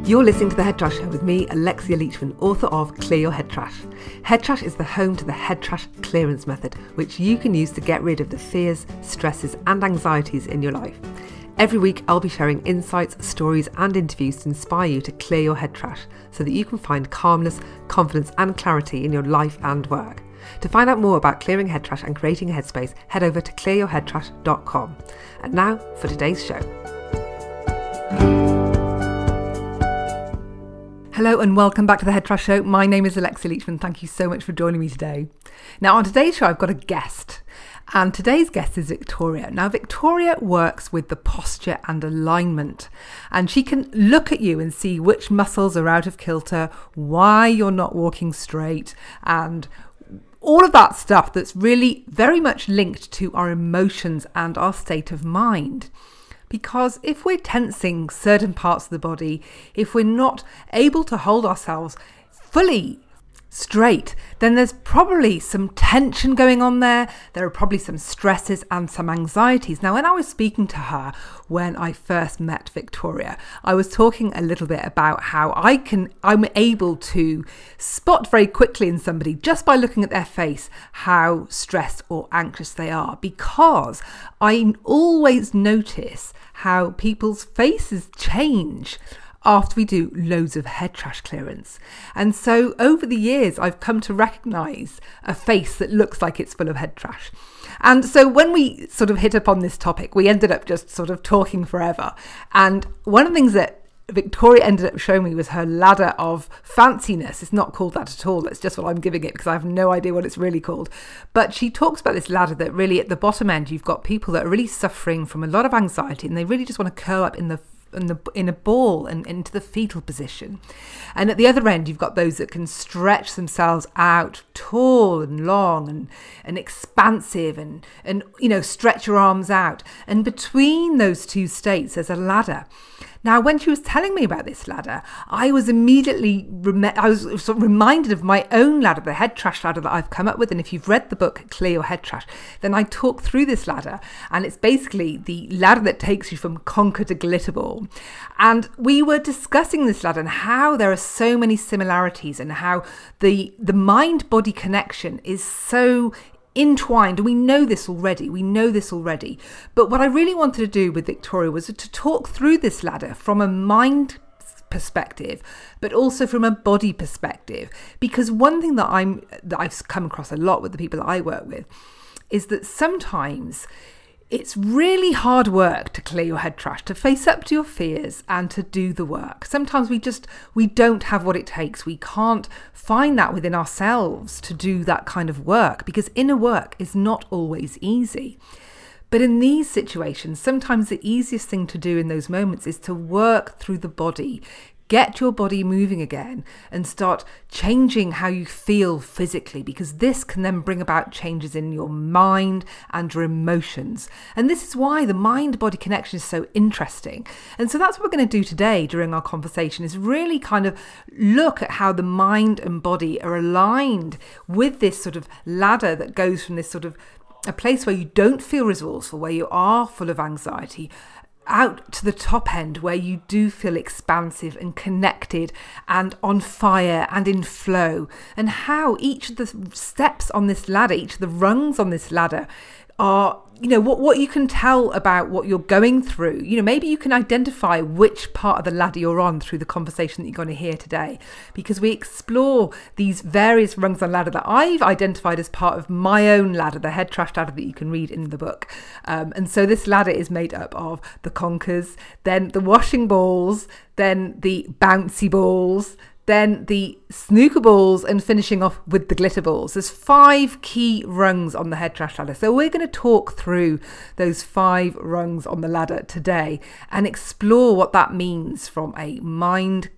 You're listening to The Head Trash Show with me, Alexia Leachman, author of Clear Your Head Trash. Head Trash is the home to the head trash clearance method, which you can use to get rid of the fears, stresses and anxieties in your life. Every week I'll be sharing insights, stories and interviews to inspire you to clear your head trash so that you can find calmness, confidence and clarity in your life and work. To find out more about clearing head trash and creating a headspace, head over to clearyourheadtrash.com. And now for today's show. Hello and welcome back to The Head Trash Show. My name is Alexia Leachman. Thank you so much for joining me today. Now on today's show I've got a guest, and today's guest is Victoria. Now Victoria works with the posture and alignment, and she can look at you and see which muscles are out of kilter, why you're not walking straight, and all of that stuff that's really very much linked to our emotions and our state of mind. Because if we're tensing certain parts of the body, if we're not able to hold ourselves fully straight, then there's probably some tension going on there. There are probably some stresses and some anxieties. Now, when I was speaking to her when I first met Victoria, I was talking a little bit about how I'm able to spot very quickly in somebody just by looking at their face how stressed or anxious they are, because I always notice how people's faces change after we do loads of head trash clearance. And so over the years, I've come to recognise a face that looks like it's full of head trash. And so when we sort of hit upon this topic, we ended up just sort of talking forever. And one of the things that Victoria ended up showing me was her ladder of fanciness. It's not called that at all. That's just what I'm giving it because I have no idea what it's really called. But she talks about this ladder that really at the bottom end, you've got people that are really suffering from a lot of anxiety and they really just want to curl up in a ball and into the fetal position. And at the other end, you've got those that can stretch themselves out tall and long and expansive and stretch your arms out. And between those two states, there's a ladder. Now, when she was telling me about this ladder, I was immediately sort of reminded of my own ladder, the head trash ladder that I've come up with. And if you've read the book, Clear Your Head Trash, then I talk through this ladder. And it's basically the ladder that takes you from conquer to glitterball. And we were discussing this ladder and how there are so many similarities and how the mind-body connection is so entwined. We know this already. But what I really wanted to do with Victoria was to talk through this ladder from a mind perspective, but also from a body perspective. Because one thing that I've come across a lot with the people that I work with is that sometimes it's really hard work to clear your head trash, to face up to your fears and to do the work. Sometimes we don't have what it takes. We can't find that within ourselves to do that kind of work, because inner work is not always easy. But in these situations, sometimes the easiest thing to do in those moments is to work through the body. Get your body moving again and start changing how you feel physically, because this can then bring about changes in your mind and your emotions. And this is why the mind-body connection is so interesting. And so that's what we're going to do today during our conversation, is really kind of look at how the mind and body are aligned with this sort of ladder that goes from this sort of a place where you don't feel resourceful, where you are full of anxiety, out to the top end where you do feel expansive and connected and on fire and in flow, and how each of the steps on this ladder, each of the rungs on this ladder are, what you can tell about what you're going through. Maybe you can identify which part of the ladder you're on through the conversation that you're going to hear today, because we explore these various rungs on the ladder that I've identified as part of my own ladder, the head trash ladder that you can read in the book. And so this ladder is made up of the conkers, then the washing balls, then the bouncy balls, then the snooker balls, and finishing off with the glitter balls. There's 5 key rungs on the head trash ladder. So we're going to talk through those 5 rungs on the ladder today and explore what that means from a mind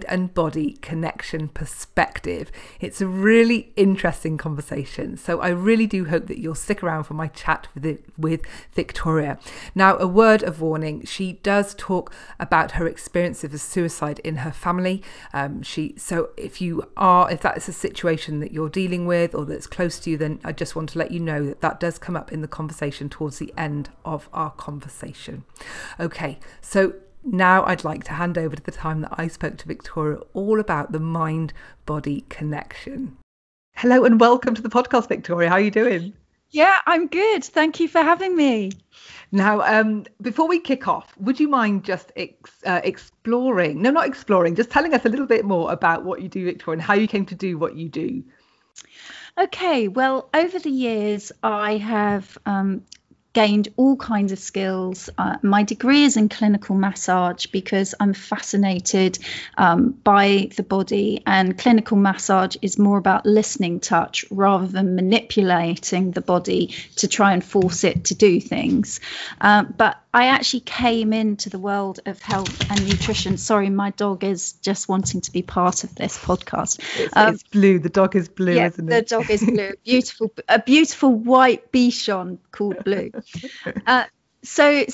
and body connection perspective. It's a really interesting conversation. So I really do hope that you'll stick around for my chat with Victoria. Now, a word of warning, she does talk about her experience of suicide in her family. So if that is a situation that you're dealing with or that's close to you, then I just want to let you know that does come up in the conversation towards the end of our conversation. Okay, so Now I'd like to hand over to the time that I spoke to Victoria all about the mind-body connection. Hello and welcome to the podcast, Victoria. How are you doing? Yeah, I'm good. Thank you for having me. Now, before we kick off, would you mind just exploring, no, not exploring, just telling us a little bit more about what you do, Victoria, and how you came to do what you do? Okay, well, over the years, I have gained all kinds of skills. My degree is in clinical massage because I'm fascinated by the body, and clinical massage is more about listening touch rather than manipulating the body to try and force it to do things. But I actually came into the world of health and nutrition. Sorry, my dog is just wanting to be part of this podcast. It's blue. The dog is blue, yeah, isn't it? The dog is blue. A beautiful white Bichon called Blue. So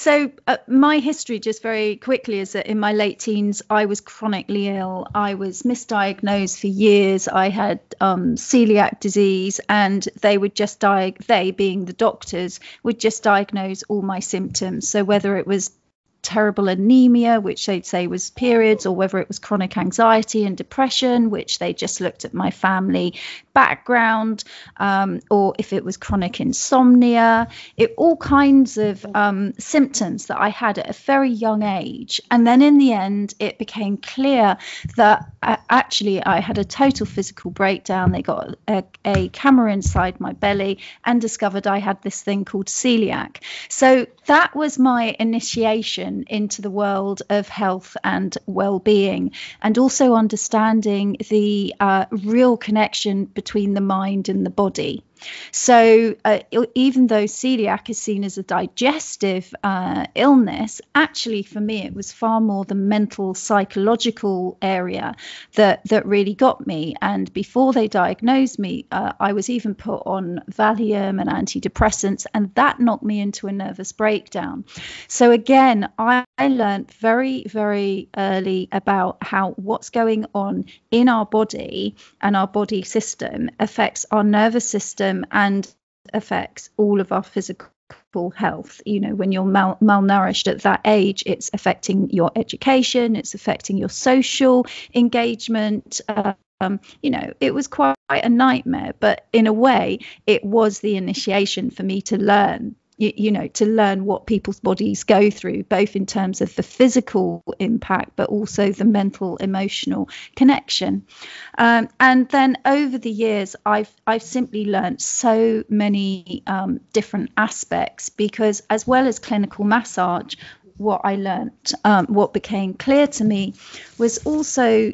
my history, just very quickly, is that in my late teens, I was chronically ill. I was misdiagnosed for years. I had celiac disease, and they would just they being the doctors would just diagnose all my symptoms. So whether it was terrible anemia, which they'd say was periods, or whether it was chronic anxiety and depression, which they just looked at my family background, or if it was chronic insomnia, all kinds of symptoms that I had at a very young age. And then in the end, it became clear that actually I had a total physical breakdown. They got a camera inside my belly and discovered I had this thing called celiac. So that was my initiation into the world of health and well-being, and also understanding the real connection between the mind and the body. So even though celiac is seen as a digestive illness, actually for me it was far more the mental, psychological area that really got me. And before they diagnosed me, I was even put on Valium and antidepressants, and that knocked me into a nervous breakdown. So again, I learned very, very early about how what's going on in our body and our body system affects our nervous system and affects all of our physical health. You know, when you're malnourished at that age, it's affecting your education, it's affecting your social engagement. It was quite a nightmare, but in a way, it was the initiation for me to learn. To learn what people's bodies go through, both in terms of the physical impact, but also the mental, emotional connection. And then over the years, I've simply learned so many different aspects, because as well as clinical massage, what I learnt, what became clear to me was also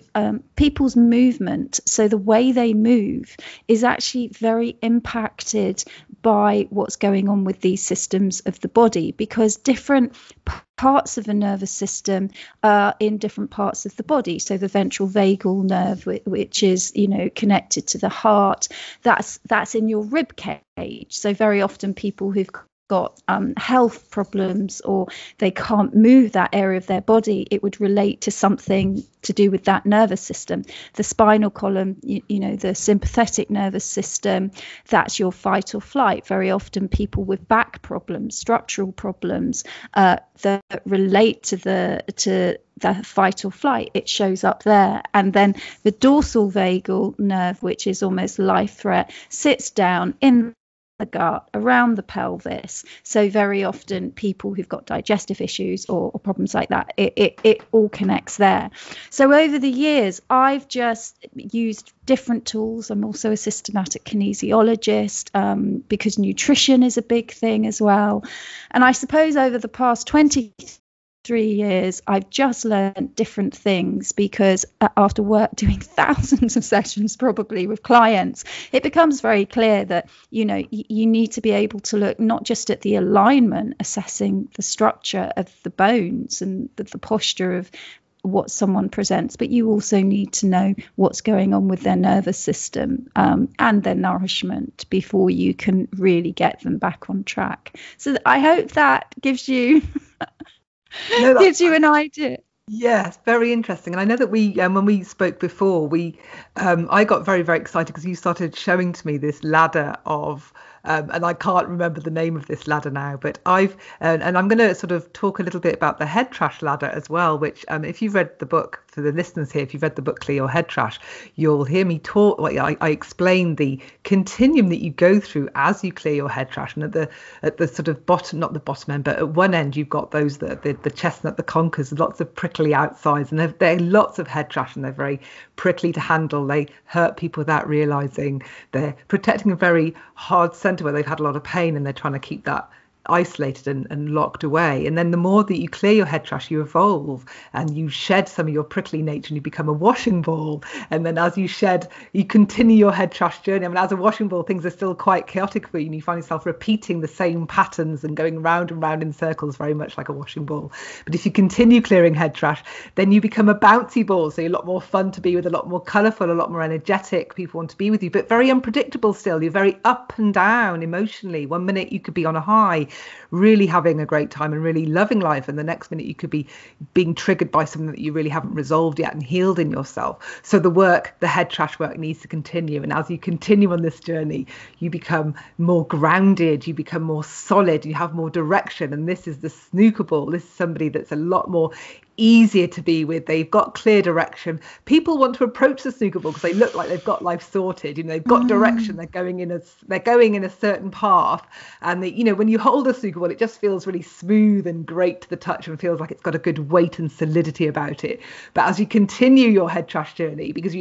people's movement. So the way they move is actually very impacted by what's going on with these systems of the body, because different parts of the nervous system are in different parts of the body. So the ventral vagal nerve, which is connected to the heart, that's in your rib cage. So very often people who've got health problems, or they can't move that area of their body, it would relate to something to do with that nervous system. The spinal column, the sympathetic nervous system, that's your fight or flight. Very often people with back problems, structural problems that relate to the fight or flight, it shows up there. And then the dorsal vagal nerve, which is almost life threat, sits down in the gut, around the pelvis. So very often people who've got digestive issues or problems like that, it all connects there. So over the years, I've just used different tools. I'm also a systematic kinesiologist, because nutrition is a big thing as well. And I suppose over the past 23 years, I've just learned different things, because after doing thousands of sessions probably with clients, it becomes very clear that you need to be able to look not just at the alignment, assessing the structure of the bones and the posture of what someone presents, but you also need to know what's going on with their nervous system and their nourishment before you can really get them back on track. So I hope that gives you gives you an idea. Yes, very interesting. And I know that we, when we spoke before, I got very, very excited because you started showing to me this ladder of and I can't remember the name of this ladder now, but and I'm going to sort of talk a little bit about the head trash ladder as well, which if you've read the book, for the listeners here, if you've read the book Clear Your Head Trash, you'll hear me talk. I explain the continuum that you go through as you clear your head trash, and at the sort of bottom, not the bottom end, but at one end you've got those the chestnut, the conkers, lots of prickly outsides, and they're lots of head trash, and they're very prickly to handle. They hurt people without realizing. They're protecting a very hard center where they've had a lot of pain, and they're trying to keep that isolated and locked away. And then the more that you clear your head trash, you evolve and you shed some of your prickly nature and you become a washing ball. And then as you shed, you continue your head trash journey. I mean, as a washing ball, things are still quite chaotic for you, and you find yourself repeating the same patterns and going round and round in circles, very much like a washing ball. But if you continue clearing head trash, then you become a bouncy ball. So you're a lot more fun to be with, a lot more colourful, a lot more energetic. People want to be with you, but very unpredictable still. You're very up and down emotionally. One minute you could be on a high, really having a great time and really loving life, and the next minute you could be being triggered by something that you really haven't resolved yet and healed in yourself. So the head trash work needs to continue, and as you continue on this journey, you become more grounded, you become more solid, you have more direction. And this is the snooker ball. This is somebody that's a lot more easier to be with. They've got clear direction. People want to approach the snooker ball because they look like they've got life sorted. They've got direction. They're going in a certain path. And when you hold a snooker ball, it just feels really smooth and great to the touch and feels like it's got a good weight and solidity about it. But as you continue your head trash journey, because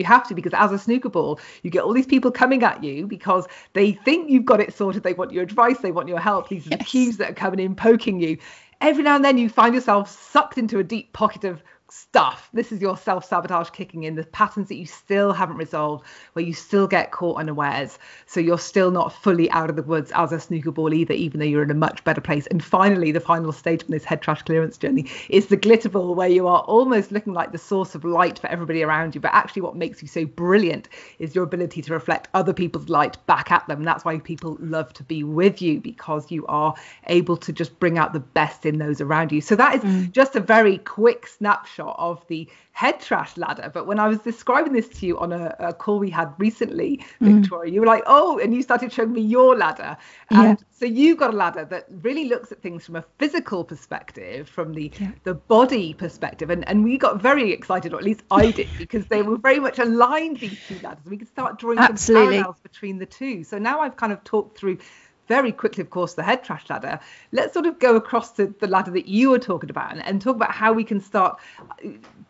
as a snooker ball, you get all these people coming at you because they think you've got it sorted. They want your advice. They want your help. These are the cues that are coming in, poking you. Every now and then you find yourself sucked into a deep pocket of stuff. This is your self-sabotage kicking in, the patterns that you still haven't resolved, where you still get caught unawares. So you're still not fully out of the woods as a snooker ball either, even though you're in a much better place. And finally, the final stage of this head trash clearance journey is the glitter ball, where you are almost looking like the source of light for everybody around you. But actually what makes you so brilliant is your ability to reflect other people's light back at them. And that's why people love to be with you, because you are able to just bring out the best in those around you. So that is just a very quick snapshot of the head trash ladder. But when I was describing this to you on a call we had recently, Victoria, you were like, oh, and you started showing me your ladder. And so you've got a ladder that really looks at things from a physical perspective, from the body perspective. And we got very excited, or at least I did, because they were very much aligned, these two ladders. We could start drawing some parallels between the two. So now I've kind of talked through very quickly, of course, the head trash ladder. Let's sort of go across to the ladder that you were talking about and talk about how we can start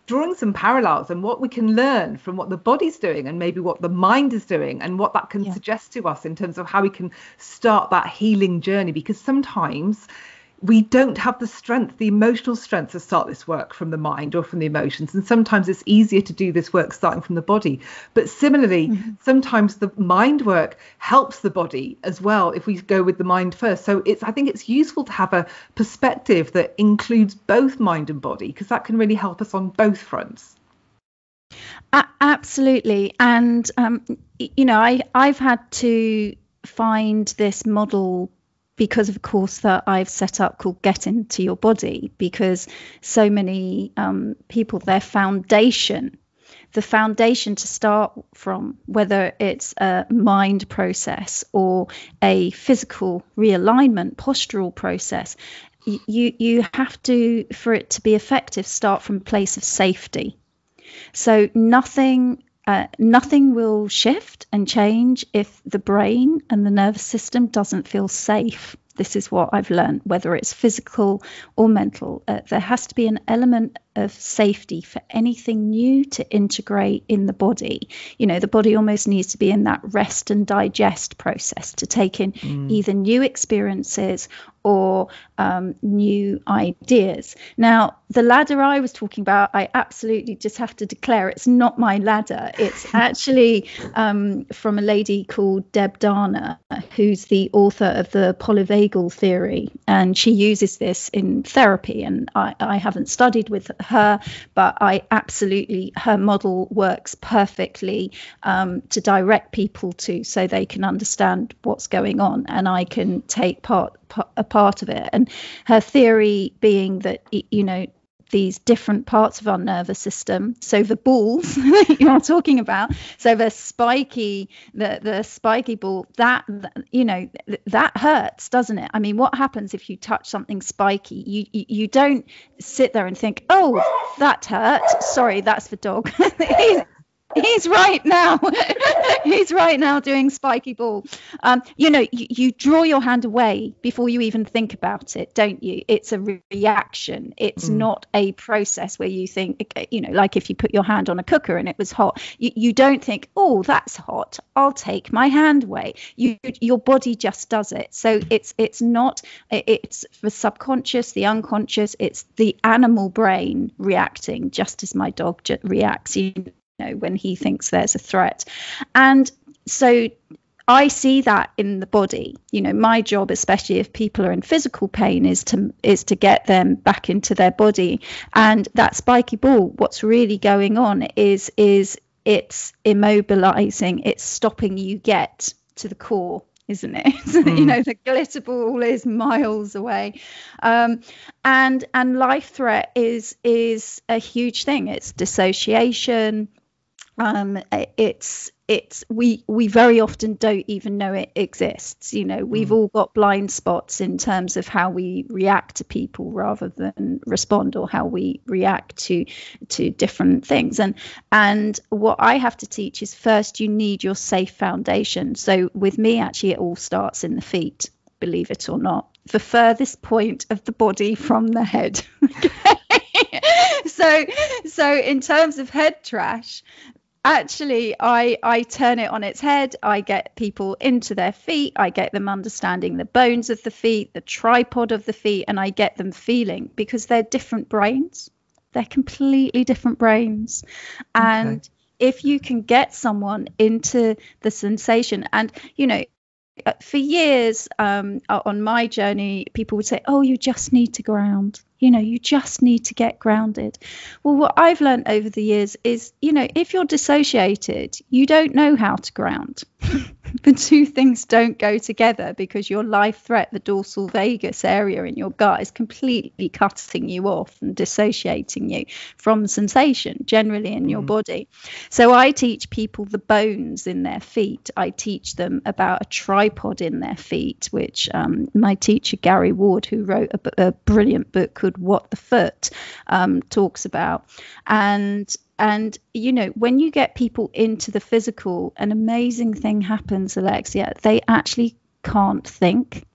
drawing some parallels and what we can learn from what the body's doing and maybe what the mind is doing and what that can suggest to us in terms of how we can start that healing journey. Because sometimes we don't have the strength, the emotional strength, to start this work from the mind or from the emotions. And sometimes it's easier to do this work starting from the body. But similarly, sometimes the mind work helps the body as well if we go with the mind first. So I think it's useful to have a perspective that includes both mind and body, because that can really help us on both fronts. Absolutely. And, I've had to find this model because of a course that I've set up called Get Into Your Body, because so many people, the foundation to start from, whether it's a mind process or a physical realignment, postural process, you have to, for it to be effective, start from a place of safety. So nothing will shift and change if the brain and the nervous system doesn't feel safe. This is what I've learned, whether it's physical or mental. There has to be an element of safety for anything new to integrate in the body. The body almost needs to be in that rest and digest process to take in either new experiences or new ideas. Now, the ladder I was talking about, I absolutely just have to declare it's not my ladder. It's actually from a lady called Deb Dana, who's the author of the polyvagal theory. And she uses this in therapy. And I haven't studied with her, but her model works perfectly to direct people to, so they can understand what's going on and I can take a part of it. And her theory being that, these different parts of our nervous system. So the balls that you're talking about, so the spiky ball, that hurts, doesn't it? I mean, what happens if you touch something spiky? You don't sit there and think, oh, that hurt. Sorry, that's the dog. He's right now. He's right now doing spiky ball. You draw your hand away before you even think about it, don't you? It's a reaction. It's not a process where you think, like if you put your hand on a cooker and it was hot, you don't think, oh, that's hot, I'll take my hand away. Your body just does it. So it's the subconscious, the unconscious, it's the animal brain reacting, just as my dog reacts, when he thinks there's a threat. And so I see that in the body. My job, especially if people are in physical pain, is to get them back into their body. And that spiky ball, what's really going on is it's immobilizing. It's stopping you get to the core, isn't it? The glitter ball is miles away. And life threat is a huge thing. It's dissociation. We very often don't even know it exists. We've all got blind spots in terms of how we react to people rather than respond, or how we react to different things. And what I have to teach is, first you need your safe foundation. So with me, actually, it all starts in the feet, believe it or not, the furthest point of the body from the head. So in terms of head trash, actually, I turn it on its head. I get people into their feet. I get them understanding the bones of the feet, the tripod of the feet, and I get them feeling, because they're different brains. They're completely different brains. And if you can get someone into the sensation, and, for years on my journey, people would say, oh, you just need to ground. You just need to get grounded. Well, what I've learned over the years is, if you're dissociated, you don't know how to ground. The two things don't go together, because your life threat, the dorsal vagus area in your gut, is completely cutting you off and dissociating you from sensation generally in your body. So I teach people the bones in their feet. I teach them about a tripod in their feet, which my teacher Gary Ward, who wrote a brilliant book called What the Foot, talks about. And when you get people into the physical, an amazing thing happens, Alexia. They actually can't think.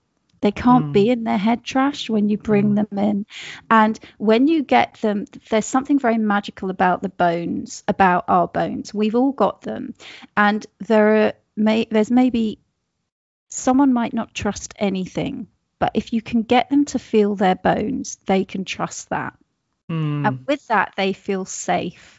They can't be in their head trash when you bring them in. And when you get them, there's something very magical about the bones, about our bones. We've all got them. And there's maybe someone might not trust anything, but if you can get them to feel their bones, they can trust that. And with that, they feel safe.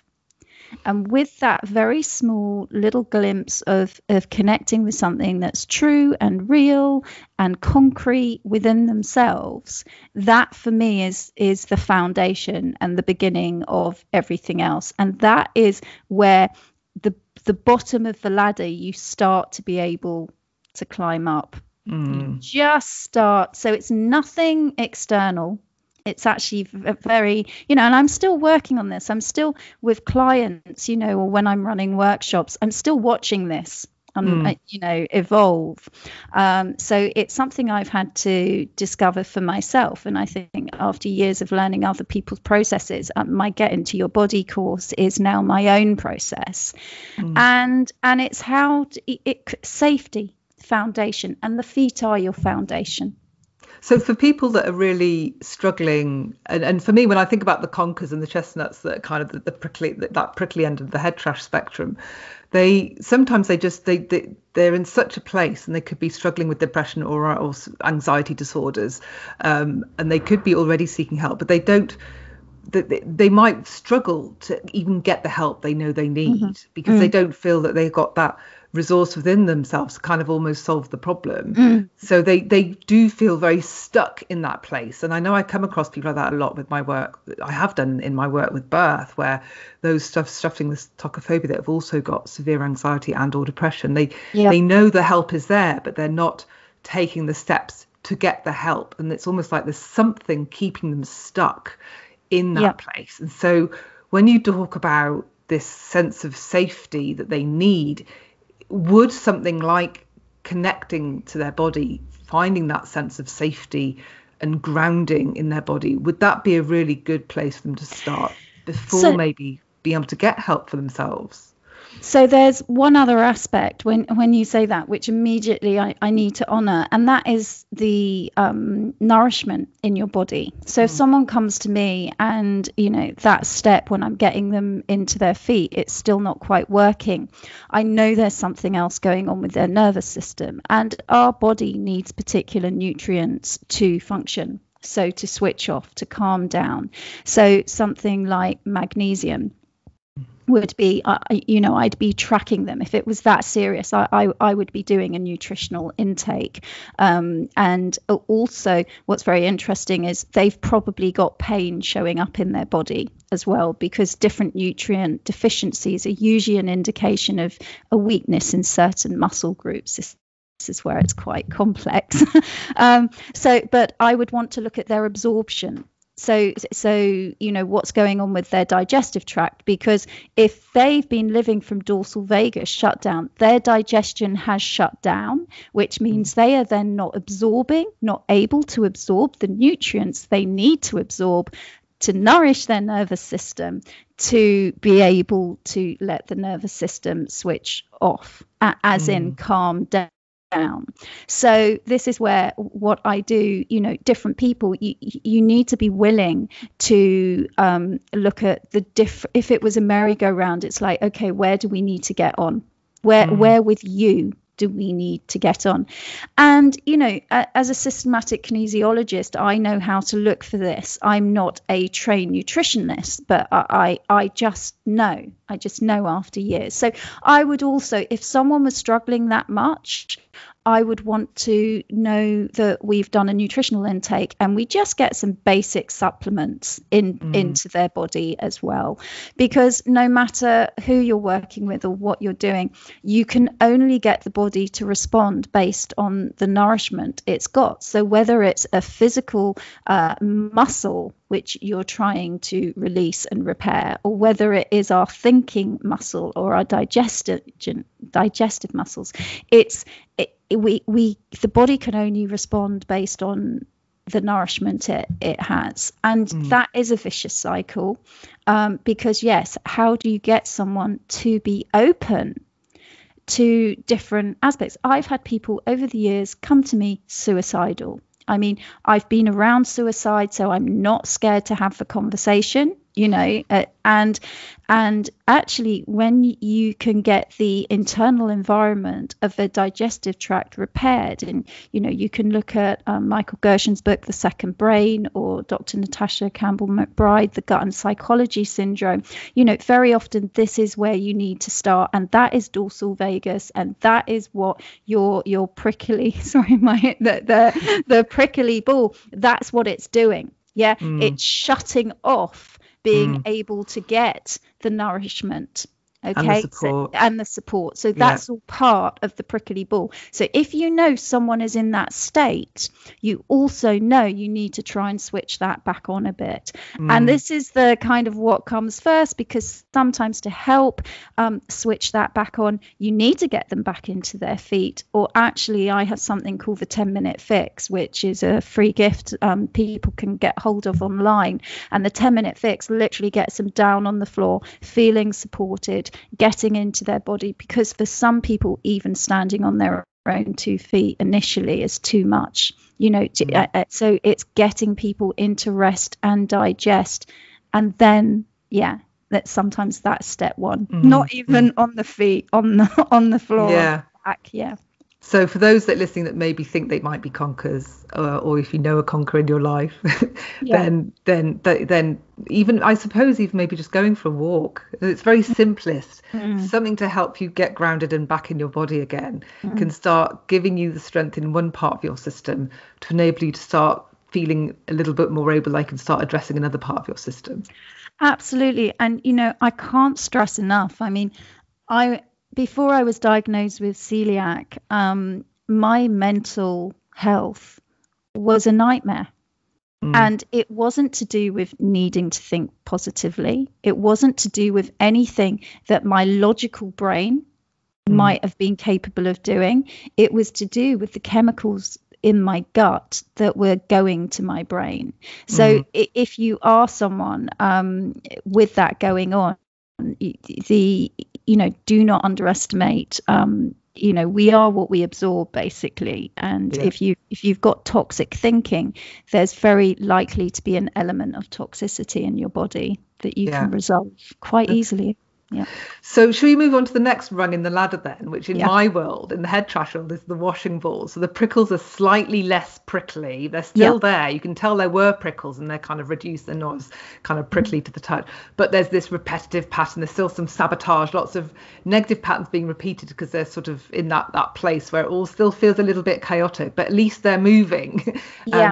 And with that very small little glimpse of connecting with something that's true and real and concrete within themselves, that for me is the foundation and the beginning of everything else. And that is where the bottom of the ladder, you start to be able to climb up. You just start. So it's nothing external. It's actually very, and I'm still working on this. I'm still with clients, or when I'm running workshops, I'm still watching this, evolve. So it's something I've had to discover for myself. And I think after years of learning other people's processes, my Get Into Your Body course is now my own process. And it's how safety, foundation, and the feet are your foundation. So for people that are really struggling, and for me, when I think about the conkers and the chestnuts, that are kind of that prickly end of the head trash spectrum, they're in such a place, and they could be struggling with depression or anxiety disorders, and they could be already seeking help, but they might struggle to even get the help they know they need, because they don't feel that they've got that resource within themselves to kind of almost solve the problem. So they do feel very stuck in that place. And I know I come across people like that a lot with my work. I have done in my work with birth, where those suffering with tocophobia that have also got severe anxiety and or depression, they know the help is there, but they're not taking the steps to get the help. And it's almost like there's something keeping them stuck in that place. And so when you talk about this sense of safety that they need, would something like connecting to their body, finding that sense of safety and grounding in their body, would that be a really good place for them to start before maybe being able to get help for themselves? So there's one other aspect when you say that, which immediately I need to honour, and that is the nourishment in your body. So if someone comes to me and, that step when I'm getting them into their feet, it's still not quite working, I know there's something else going on with their nervous system, and our body needs particular nutrients to function. So to switch off, to calm down. So something like magnesium would be, I'd be tracking them. If it was that serious, I would be doing a nutritional intake. And also what's very interesting is they've probably got pain showing up in their body as well, because different nutrient deficiencies are usually an indication of a weakness in certain muscle groups. This is where it's quite complex. But I would want to look at their absorption. So what's going on with their digestive tract, because if they've been living from dorsal vagus shut down, their digestion has shut down, which means they are then not able to absorb the nutrients they need to absorb to nourish their nervous system, to be able to let the nervous system switch off, as in calm down. So this is where what I do, different people, you need to be willing to look at if it was a merry-go-round, it's like, okay, where do we need to get on? Where with you do we need to get on? And, as a systematic kinesiologist, I know how to look for this. I'm not a trained nutritionist, but I just know after years. So I would also, if someone was struggling that much, I would want to know that we've done a nutritional intake and we just get some basic supplements into their body as well. Because no matter who you're working with or what you're doing, you can only get the body to respond based on the nourishment it's got. So whether it's a physical muscle which you're trying to release and repair, or whether it is our thinking muscle or our digestive muscles, the body can only respond based on the nourishment it has, and that is a vicious cycle. Because yes, how do you get someone to be open to different aspects? I've had people over the years come to me suicidal. I mean, I've been around suicide, so I'm not scared to have the conversation, and actually when you can get the internal environment of the digestive tract repaired, and, you can look at Michael Gershen's book, The Second Brain, or Dr. Natasha Campbell-McBride, The Gut and Psychology Syndrome, very often this is where you need to start, and that is dorsal vagus, and that is what your prickly, the prickly ball, that's what it's doing. Yeah, it's shutting off being able to get the nourishment. Okay, and the support. So that's all part of the prickly ball. So if you know someone is in that state, you also know you need to try and switch that back on a bit. And this is the kind of what comes first, because sometimes to help switch that back on, you need to get them back into their feet. Or actually, I have something called the 10-minute fix, which is a free gift people can get hold of online. And the 10-minute fix literally gets them down on the floor, feeling supported, getting into their body, because for some people even standing on their own 2 feet initially is too much, so it's getting people into rest and digest, and then sometimes that's step one, not even on the feet, on the floor, back. So for those that listening that maybe think they might be conkers, or if you know a conqueror in your life, then even, I suppose, even maybe just going for a walk, it's very simplest, something to help you get grounded and back in your body again, can start giving you the strength in one part of your system to enable you to start feeling a little bit more able, like, and start addressing another part of your system. Absolutely. And, I can't stress enough. I mean, before I was diagnosed with celiac, my mental health was a nightmare. And it wasn't to do with needing to think positively. It wasn't to do with anything that my logical brain might have been capable of doing. It was to do with the chemicals in my gut that were going to my brain. So if you are someone with that going on, do not underestimate, we are what we absorb, basically. And if you've got toxic thinking, there's very likely to be an element of toxicity in your body that you can resolve quite easily. Yeah. So should we move on to the next rung in the ladder then, which in my world, in the head trash world, is the washing balls. So the prickles are slightly less prickly. They're still there. You can tell there were prickles and they're kind of reduced. They're not as kind of prickly to the touch. But there's this repetitive pattern. There's still some sabotage, lots of negative patterns being repeated because they're sort of in that place where it all still feels a little bit chaotic. But at least they're moving,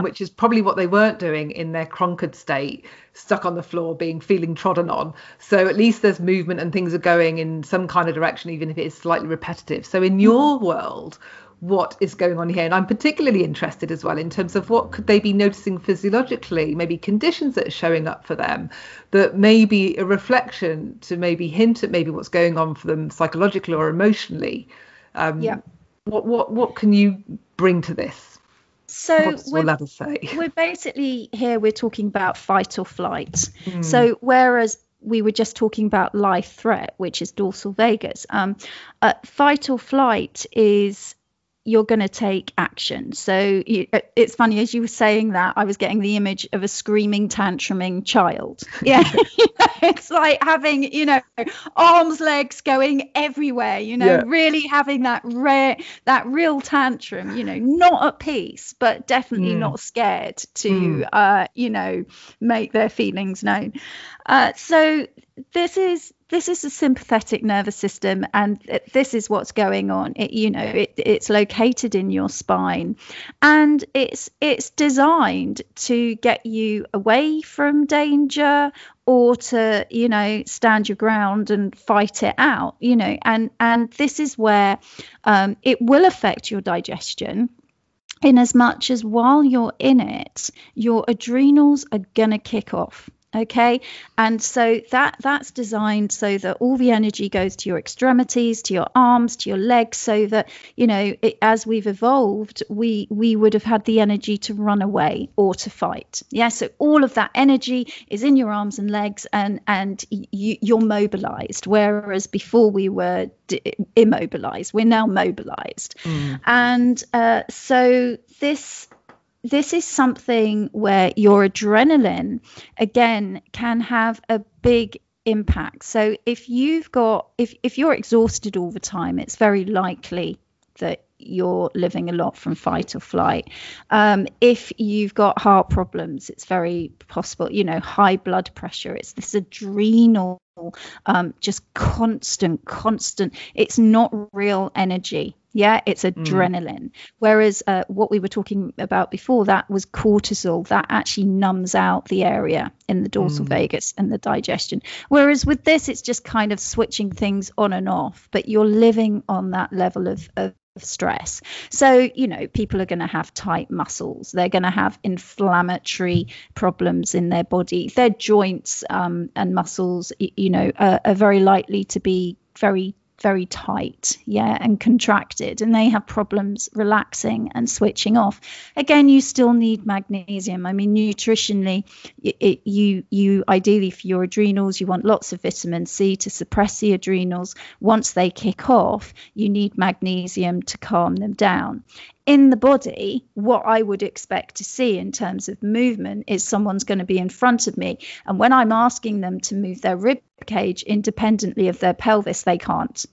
which is probably what they weren't doing in their crunkered state, stuck on the floor, feeling trodden on. So at least there's movement and things are going in some kind of direction, even if it is slightly repetitive. So in your world, what is going on here? And I'm particularly interested as well in terms of what could they be noticing physiologically, maybe conditions that are showing up for them that may be a reflection to maybe hint at maybe what's going on for them psychologically or emotionally. What can you bring to this? So we're basically here, we're talking about fight or flight. So whereas we were just talking about life threat, which is dorsal vagus, fight or flight is you're going to take action. So it's funny, as you were saying that, I was getting the image of a screaming, tantruming child. Yeah. It's like having, arms, legs going everywhere, really having that real tantrum, not at peace, but definitely not scared to, make their feelings known. So this is the sympathetic nervous system, and this is what's going on. It's located in your spine, and it's designed to get you away from danger or to stand your ground and fight it out. And this is where it will affect your digestion, in as much as while you're in it, your adrenals are gonna kick off. Okay, and so that's designed so that all the energy goes to your extremities, to your arms, to your legs, so that as we've evolved, we would have had the energy to run away or to fight. So all of that energy is in your arms and legs, and you're mobilized, whereas before we were immobilized. We're now mobilized. And so this is something where your adrenaline, again, can have a big impact. So if you're exhausted all the time, it's very likely that you're living a lot from fight or flight. If you've got heart problems, it's very possible, high blood pressure, it's this adrenal, just constant, it's not real energy. It's adrenaline. Whereas what we were talking about before, that was cortisol. That actually numbs out the area in the dorsal vagus and the digestion. Whereas with this, it's just kind of switching things on and off, but you're living on that level of stress. So, people are going to have tight muscles. They're going to have inflammatory problems in their body. Their joints and muscles, are very likely to be very, very tight, and contracted, and they have problems relaxing and switching off. Again, you still need magnesium. I mean, nutritionally, you ideally for your adrenals, you want lots of vitamin C to suppress the adrenals. Once they kick off, you need magnesium to calm them down. In the body, what I would expect to see in terms of movement is someone's going to be in front of me, and when I'm asking them to move their rib cage independently of their pelvis, they can't.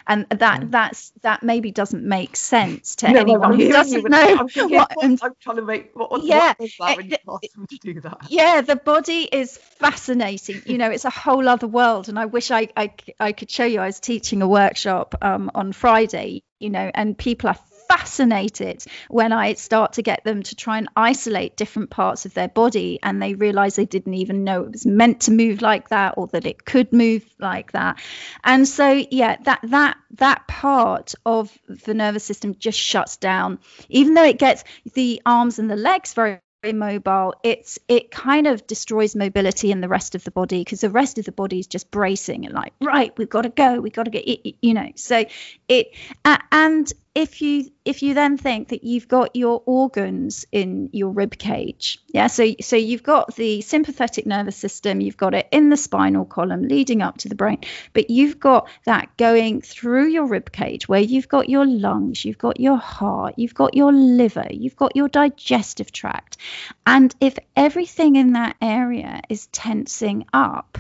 And that maybe doesn't make sense to anyone who doesn't know. I'm trying to make what was that when you asked them to do that? The body is fascinating. It's a whole other world, and I wish I could show you. I was teaching a workshop on Friday, and people are fascinated when I start to get them to try and isolate different parts of their body, and they realize they didn't even know it was meant to move like that, or that it could move like that. And so that part of the nervous system just shuts down, even though it gets the arms and the legs very mobile, it kind of destroys mobility in the rest of the body, because the rest of the body is just bracing and like, right, we've got to go, we've got to get it, so it and if you then think that you've got your organs in your rib cage, so you've got the sympathetic nervous system, you've got it in the spinal column leading up to the brain, but you've got that going through your rib cage where you've got your lungs, you've got your heart, you've got your liver, you've got your digestive tract. And if everything in that area is tensing up,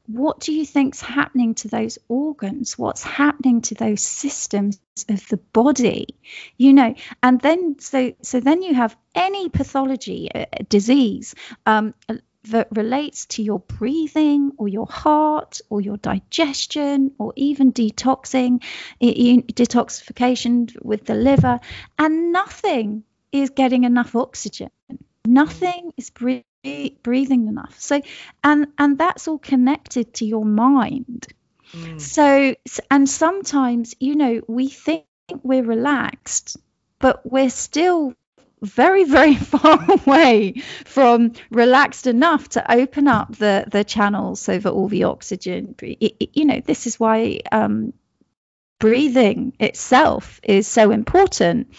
what do you think's happening to those organs? What's happening to those systems of the body? And then so then you have any pathology, disease that relates to your breathing or your heart or your digestion or even detoxification with the liver, and nothing is getting enough oxygen. Nothing is breathing enough. So and that's all connected to your mind. So and sometimes we think we're relaxed, but we're still very, very far away from relaxed enough to open up the channels so that all the oxygen, this is why breathing itself is so important.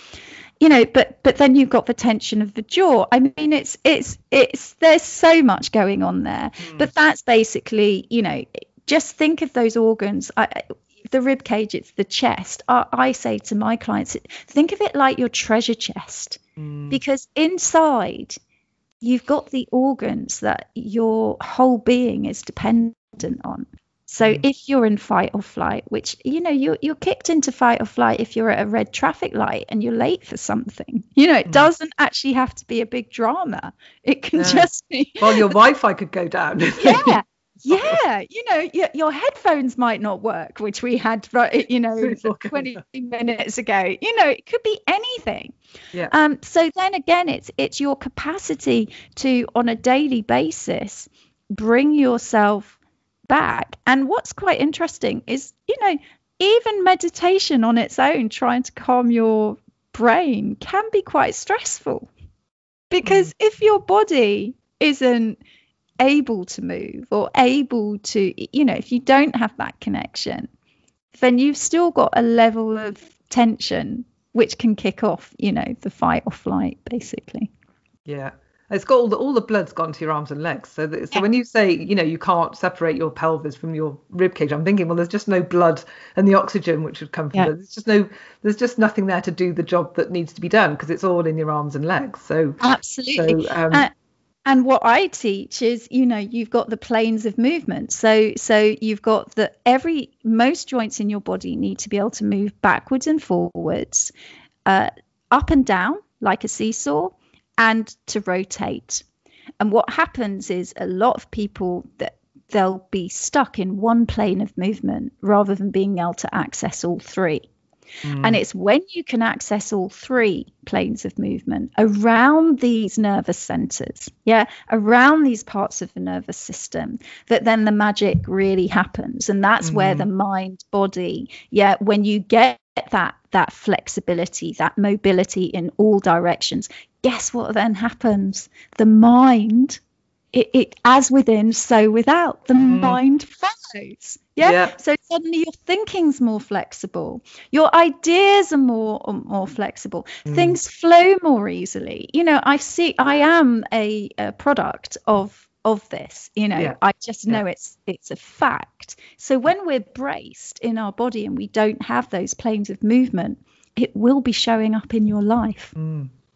But then you've got the tension of the jaw. I mean, it's there's so much going on there. But that's basically, just think of those organs. The rib cage, it's the chest. I say to my clients, think of it like your treasure chest, because inside you've got the organs that your whole being is dependent on. So if you're in fight or flight, which, you're kicked into fight or flight if you're at a red traffic light and you're late for something, it doesn't actually have to be a big drama. It can just be. Well, your Wi-Fi could go down. Yeah. Your headphones might not work, which we had, 20 minutes ago. It could be anything. Yeah. So then again, it's your capacity to, on a daily basis, bring yourself back. And what's quite interesting is, even meditation on its own, trying to calm your brain, can be quite stressful, because if your body isn't able to move or able to, if you don't have that connection, then you've still got a level of tension which can kick off, the fight or flight, basically. Yeah. It's got all the blood's gone to your arms and legs. So when you say, you can't separate your pelvis from your rib cage, I'm thinking, well, there's just no blood and the oxygen which would come from it. There's just nothing there to do the job that needs to be done, because it's all in your arms and legs. So absolutely. And what I teach is, you've got the planes of movement. So you've got most joints in your body need to be able to move backwards and forwards, up and down like a seesaw, and to rotate. And what happens is, a lot of people, that they'll be stuck in one plane of movement rather than being able to access all three. And it's when you can access all three planes of movement around these nervous centers, around these parts of the nervous system, that then the magic really happens. And that's where the mind body, when you get that flexibility, that mobility in all directions, guess what then happens? The mind, it as within, so without. The mind follows. So suddenly your thinking's more flexible, your ideas are more flexible, things flow more easily. I am a product of this. I just know it's a fact. So when we're braced in our body and we don't have those planes of movement, it will be showing up in your life.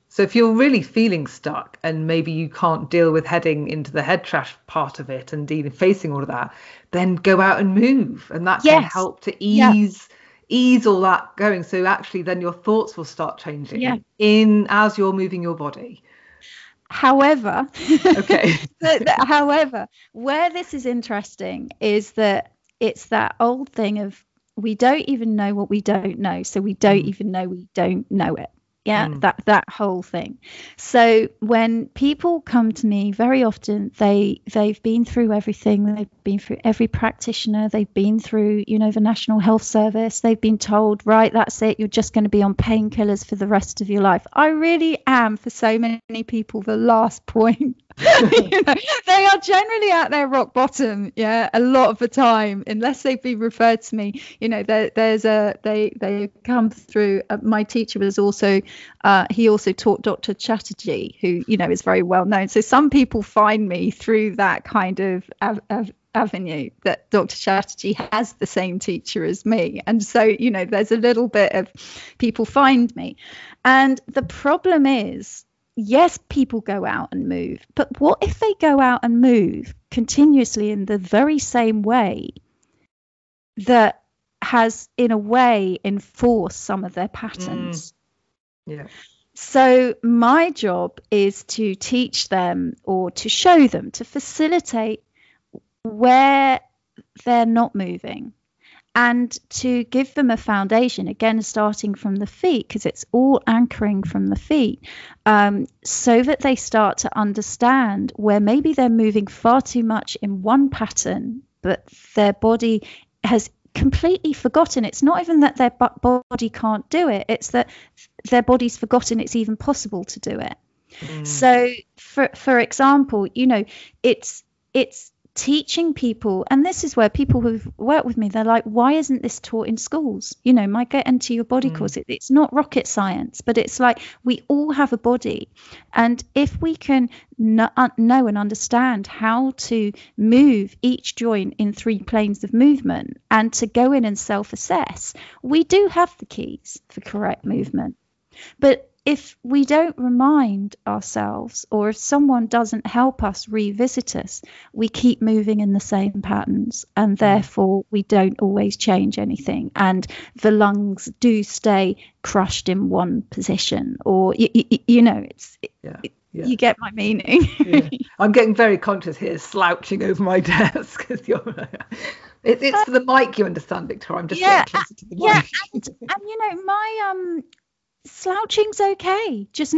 So if you're really feeling stuck and maybe you can't deal with heading into the head trash part of it and facing all of that, then go out and move, and that can help to ease all that going. So actually then your thoughts will start changing as you're moving your body. However, however, where this is interesting is that it's that old thing of, we don't even know what we don't know, so we don't even know we don't know it. Yeah, that whole thing. So when people come to me, very often they've been through everything. They've been through every practitioner. They've been through, the National Health Service. They've been told, right, that's it. You're just going to be on painkillers for the rest of your life. I really am, for so many people, the last point. They are generally at their rock bottom, a lot of the time, unless they've been referred to me. They come through. My teacher was also he also taught Dr. Chatterjee, who is very well known. So some people find me through that kind of avenue, that Dr. Chatterjee has the same teacher as me, and so there's a little bit of people find me. And the problem is, yes, people go out and move, but what if they go out and move continuously in the very same way that has, in a way, enforced some of their patterns? Yeah. So my job is to teach them, or to show them, to facilitate where they're not moving, and to give them a foundation, again starting from the feet, because it's all anchoring from the feet, so that they start to understand where maybe they're moving far too much in one pattern, but their body has completely forgotten. It's not even that their body can't do it, it's that their body's forgotten it's even possible to do it. So for example, it's teaching people, and this is where people who've worked with me, they're like, why isn't this taught in schools? My Get Into Your Body course, it's not rocket science, but it's like, we all have a body, and if we can know and understand how to move each joint in 3 planes of movement, and to go in and self-assess, we do have the keys for correct movement. But if we don't remind ourselves, or if someone doesn't help us revisit us, we keep moving in the same patterns, and therefore we don't always change anything, and the lungs do stay crushed in one position, or you get my meaning. I'm getting very conscious here, slouching over my desk. It's for the mic, you understand, Victoria. I'm just getting closer to the mic. And my slouching's okay. Just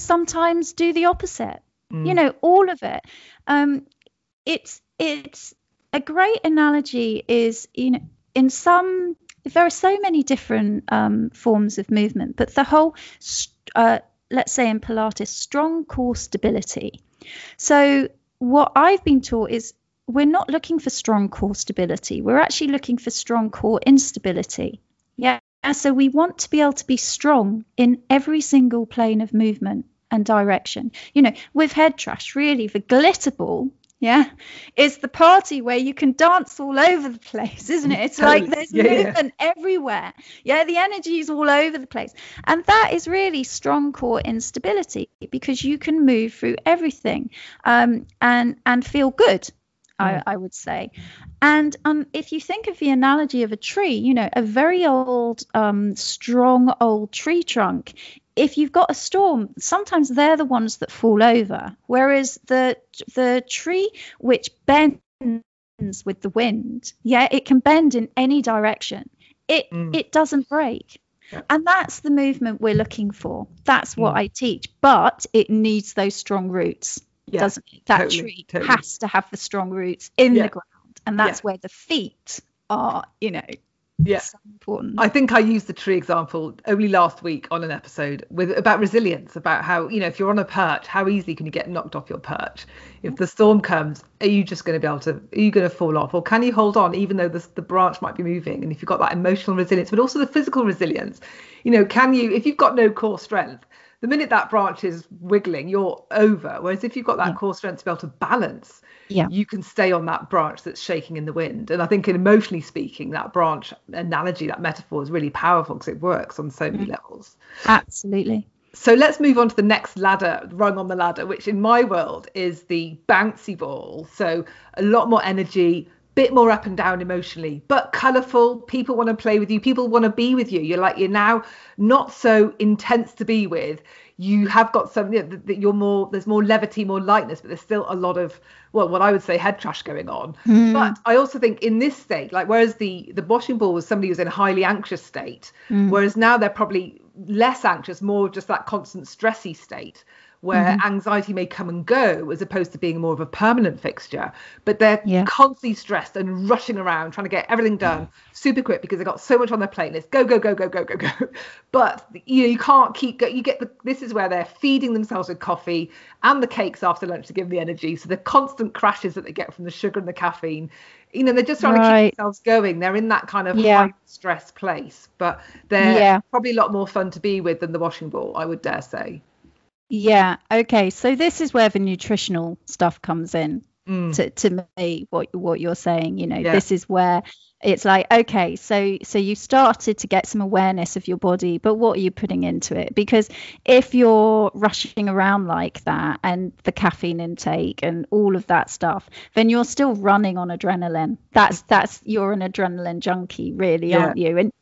sometimes do the opposite. All of it. It's a great analogy is, there are so many different forms of movement, but the whole let's say in Pilates, strong core stability. So what I've been taught is, we're not looking for strong core stability, we're actually looking for strong core instability. So we want to be able to be strong in every single plane of movement and direction. With head trash, really, the glitter ball, is the party where you can dance all over the place, isn't it? It's like there's movement everywhere. The energy is all over the place. And that is really strong core instability, because you can move through everything and feel good. I would say. And if you think of the analogy of a tree, a very old, strong old tree trunk, if you've got a storm, sometimes they're the ones that fall over. Whereas the tree which bends with the wind, it can bend in any direction. It doesn't break. And that's the movement we're looking for. That's what I teach. But it needs those strong roots. Doesn't it? That tree has to have the strong roots in the ground, and that's where the feet are, so important. I think I used the tree example only last week on an episode about resilience, about how, if you're on a perch, how easily can you get knocked off your perch? If the storm comes, are you just going to are you going to fall off, or can you hold on even though the branch might be moving? And if you've got that emotional resilience, but also the physical resilience, can you, if you've got no core strength, the minute that branch is wiggling, you're over. Whereas if you've got that core strength to be able to balance, you can stay on that branch that's shaking in the wind. And I think, emotionally speaking, that branch analogy, that metaphor, is really powerful, because it works on so many levels. Absolutely. So let's move on to the next rung on the ladder, which in my world is the bouncy ball. So a lot more energy, bit more up and down emotionally, but colourful. People want to play with you. People want to be with you. You're now not so intense to be with. You have got something that you're more, there's more levity, more lightness, but there's still a lot of, what I would say head trash going on. But I also think in this state, whereas the washing ball was somebody who's in a highly anxious state, whereas now they're probably less anxious, more just that constant stressy state where anxiety may come and go as opposed to being more of a permanent fixture, but they're constantly stressed and rushing around trying to get everything done super quick because they've got so much on their plate list. Go, go, go, go, go, go, go. But you can't keep going. This is where they're feeding themselves with coffee and the cakes after lunch to give them the energy. So the constant crashes that they get from the sugar and the caffeine, they're just trying to keep themselves going. They're in that kind of high stress place, but they're probably a lot more fun to be with than the washing ball, I would dare say. Yeah. Okay. So this is where the nutritional stuff comes in to me, what you're saying, this is where it's like, okay, so you started to get some awareness of your body, but what are you putting into it? Because if you're rushing around like that and the caffeine intake and all of that stuff, then you're still running on adrenaline. That's you're an adrenaline junkie, really, aren't you? And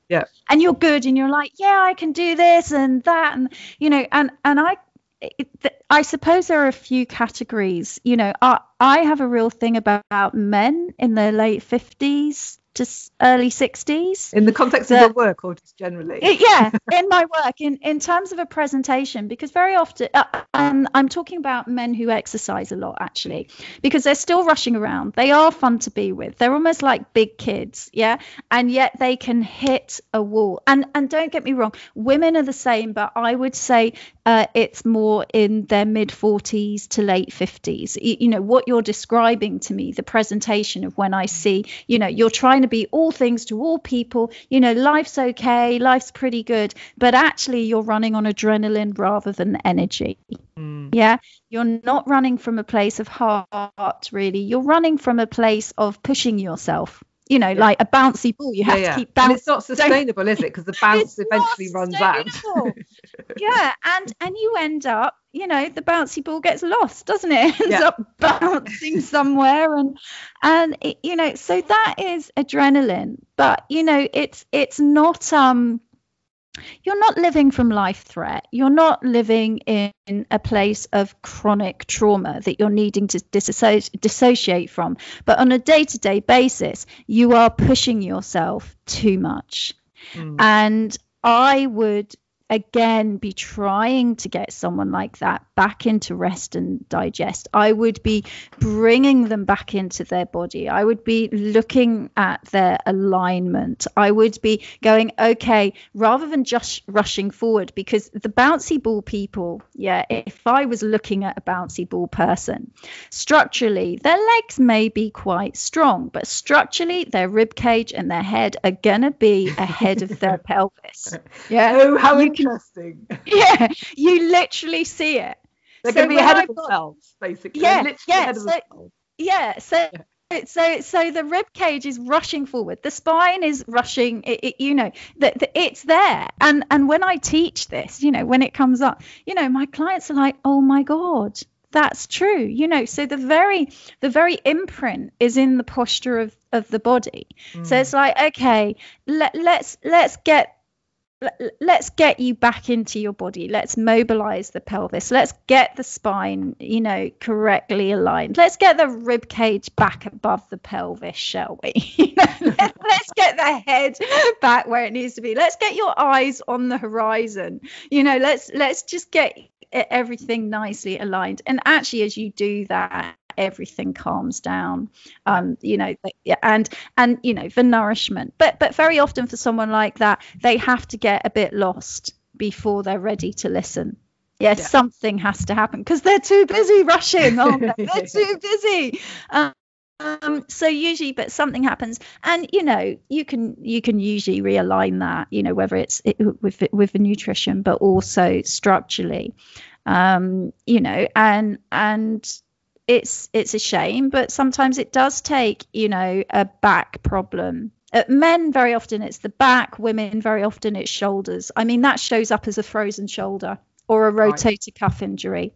and you're good and you're like, yeah, I can do this and that, and and I suppose there are a few categories. I have a real thing about men in their late 50s to early 60s. In the context of your work or just generally? In my work, in terms of a presentation, because very often, and I'm talking about men who exercise a lot, actually, because they're still rushing around. They are fun to be with. They're almost like big kids, and yet they can hit a wall. And don't get me wrong, women are the same, but I would say it's more in their mid 40s to late 50s. What you're describing to me, the presentation of when I see, you're trying to be all things to all people, life's okay, life's pretty good, but actually you're running on adrenaline rather than energy. You're not running from a place of heart, really. You're running from a place of pushing yourself. Like a bouncy ball, you have to keep bouncing. And it's not sustainable, is it? Because the bounce eventually runs out. And you end up, the bouncy ball gets lost, doesn't it? It ends up bouncing somewhere, and so that is adrenaline. But it's not you're not living from life threat. You're not living in a place of chronic trauma that you're needing to dissociate from. But on a day-to-day basis, you are pushing yourself too much. And I would, again, be trying to get someone like that back into rest and digest. I would be bringing them back into their body. I would be looking at their alignment. I would be going, okay, rather than just rushing forward, because the bouncy ball people, if I was looking at a bouncy ball person, structurally, their legs may be quite strong, but structurally, their rib cage and their head are going to be ahead of their pelvis. Oh, how interesting. You literally see it. They're going to be ahead of themselves, basically. So the rib cage is rushing forward. The spine is rushing. It's there. And when I teach this, when it comes up, my clients are like, oh my God, that's true. So the very imprint is in the posture of the body. So it's like, okay, let's get you back into your body. Let's mobilize the pelvis. Let's get the spine, correctly aligned. Let's get the rib cage back above the pelvis, shall we? Let's get the head back where it needs to be. Let's get your eyes on the horizon. Let's just get everything nicely aligned. And actually, as you do that, everything calms down, and the nourishment. But very often for someone like that, they have to get a bit lost before they're ready to listen. Something has to happen because they're too busy rushing. They're too busy. So usually, but something happens, and you can usually realign that, whether it's with the nutrition, but also structurally, and it's a shame, but sometimes it does take, a back problem. Men, very often it's the back. Women, very often it's shoulders. I mean, that shows up as a frozen shoulder or a rotator cuff injury.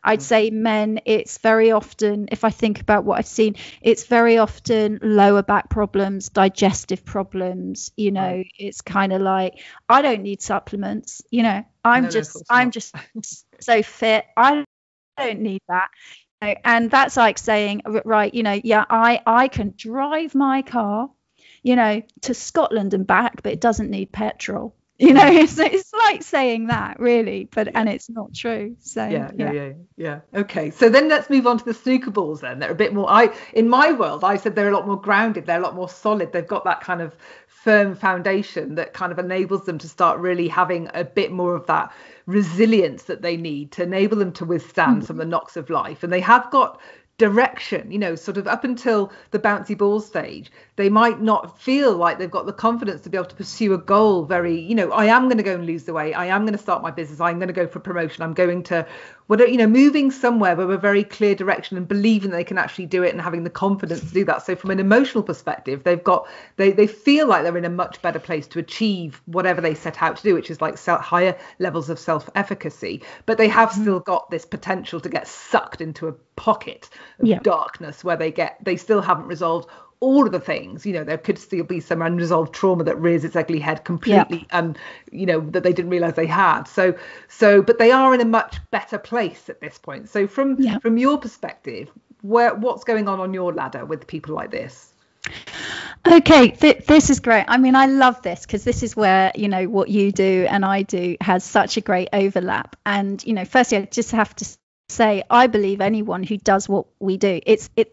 I'd say men, it's very often, if I think about what I've seen, it's very often lower back problems, digestive problems. It's kind of like, I don't need supplements. I'm just so fit. I don't need that. And that's like saying, right, I can drive my car, to Scotland and back, but it doesn't need petrol. It's like saying that, really, and it's not true. So yeah. Okay, so then let's move on to the snooker balls then. They're a bit more, in my world, I said they're a lot more grounded, they're a lot more solid, they've got that kind of firm foundation that kind of enables them to start really having a bit more of that resilience that they need to enable them to withstand some of the knocks of life. And they have got direction, sort of up until the bouncy ball stage. They might not feel like they've got the confidence to be able to pursue a goal very, I am going to go and lose the weight, I am going to start my business, I'm going to go for promotion, I'm going to whatever, moving somewhere with a very clear direction and believing they can actually do it and having the confidence to do that. So from an emotional perspective, they feel like they're in a much better place to achieve whatever they set out to do, which is like higher levels of self-efficacy. But they have still got this potential to get sucked into a pocket of darkness where they still haven't resolved all of the things. There could still be some unresolved trauma that rears its ugly head completely, and that they didn't realize they had. So but they are in a much better place at this point. So from your perspective, what's going on your ladder with people like this? Okay, this is great. I mean, I love this because this is where, what you do and I do has such a great overlap. And, firstly, I just have to say, I believe anyone who does what we do,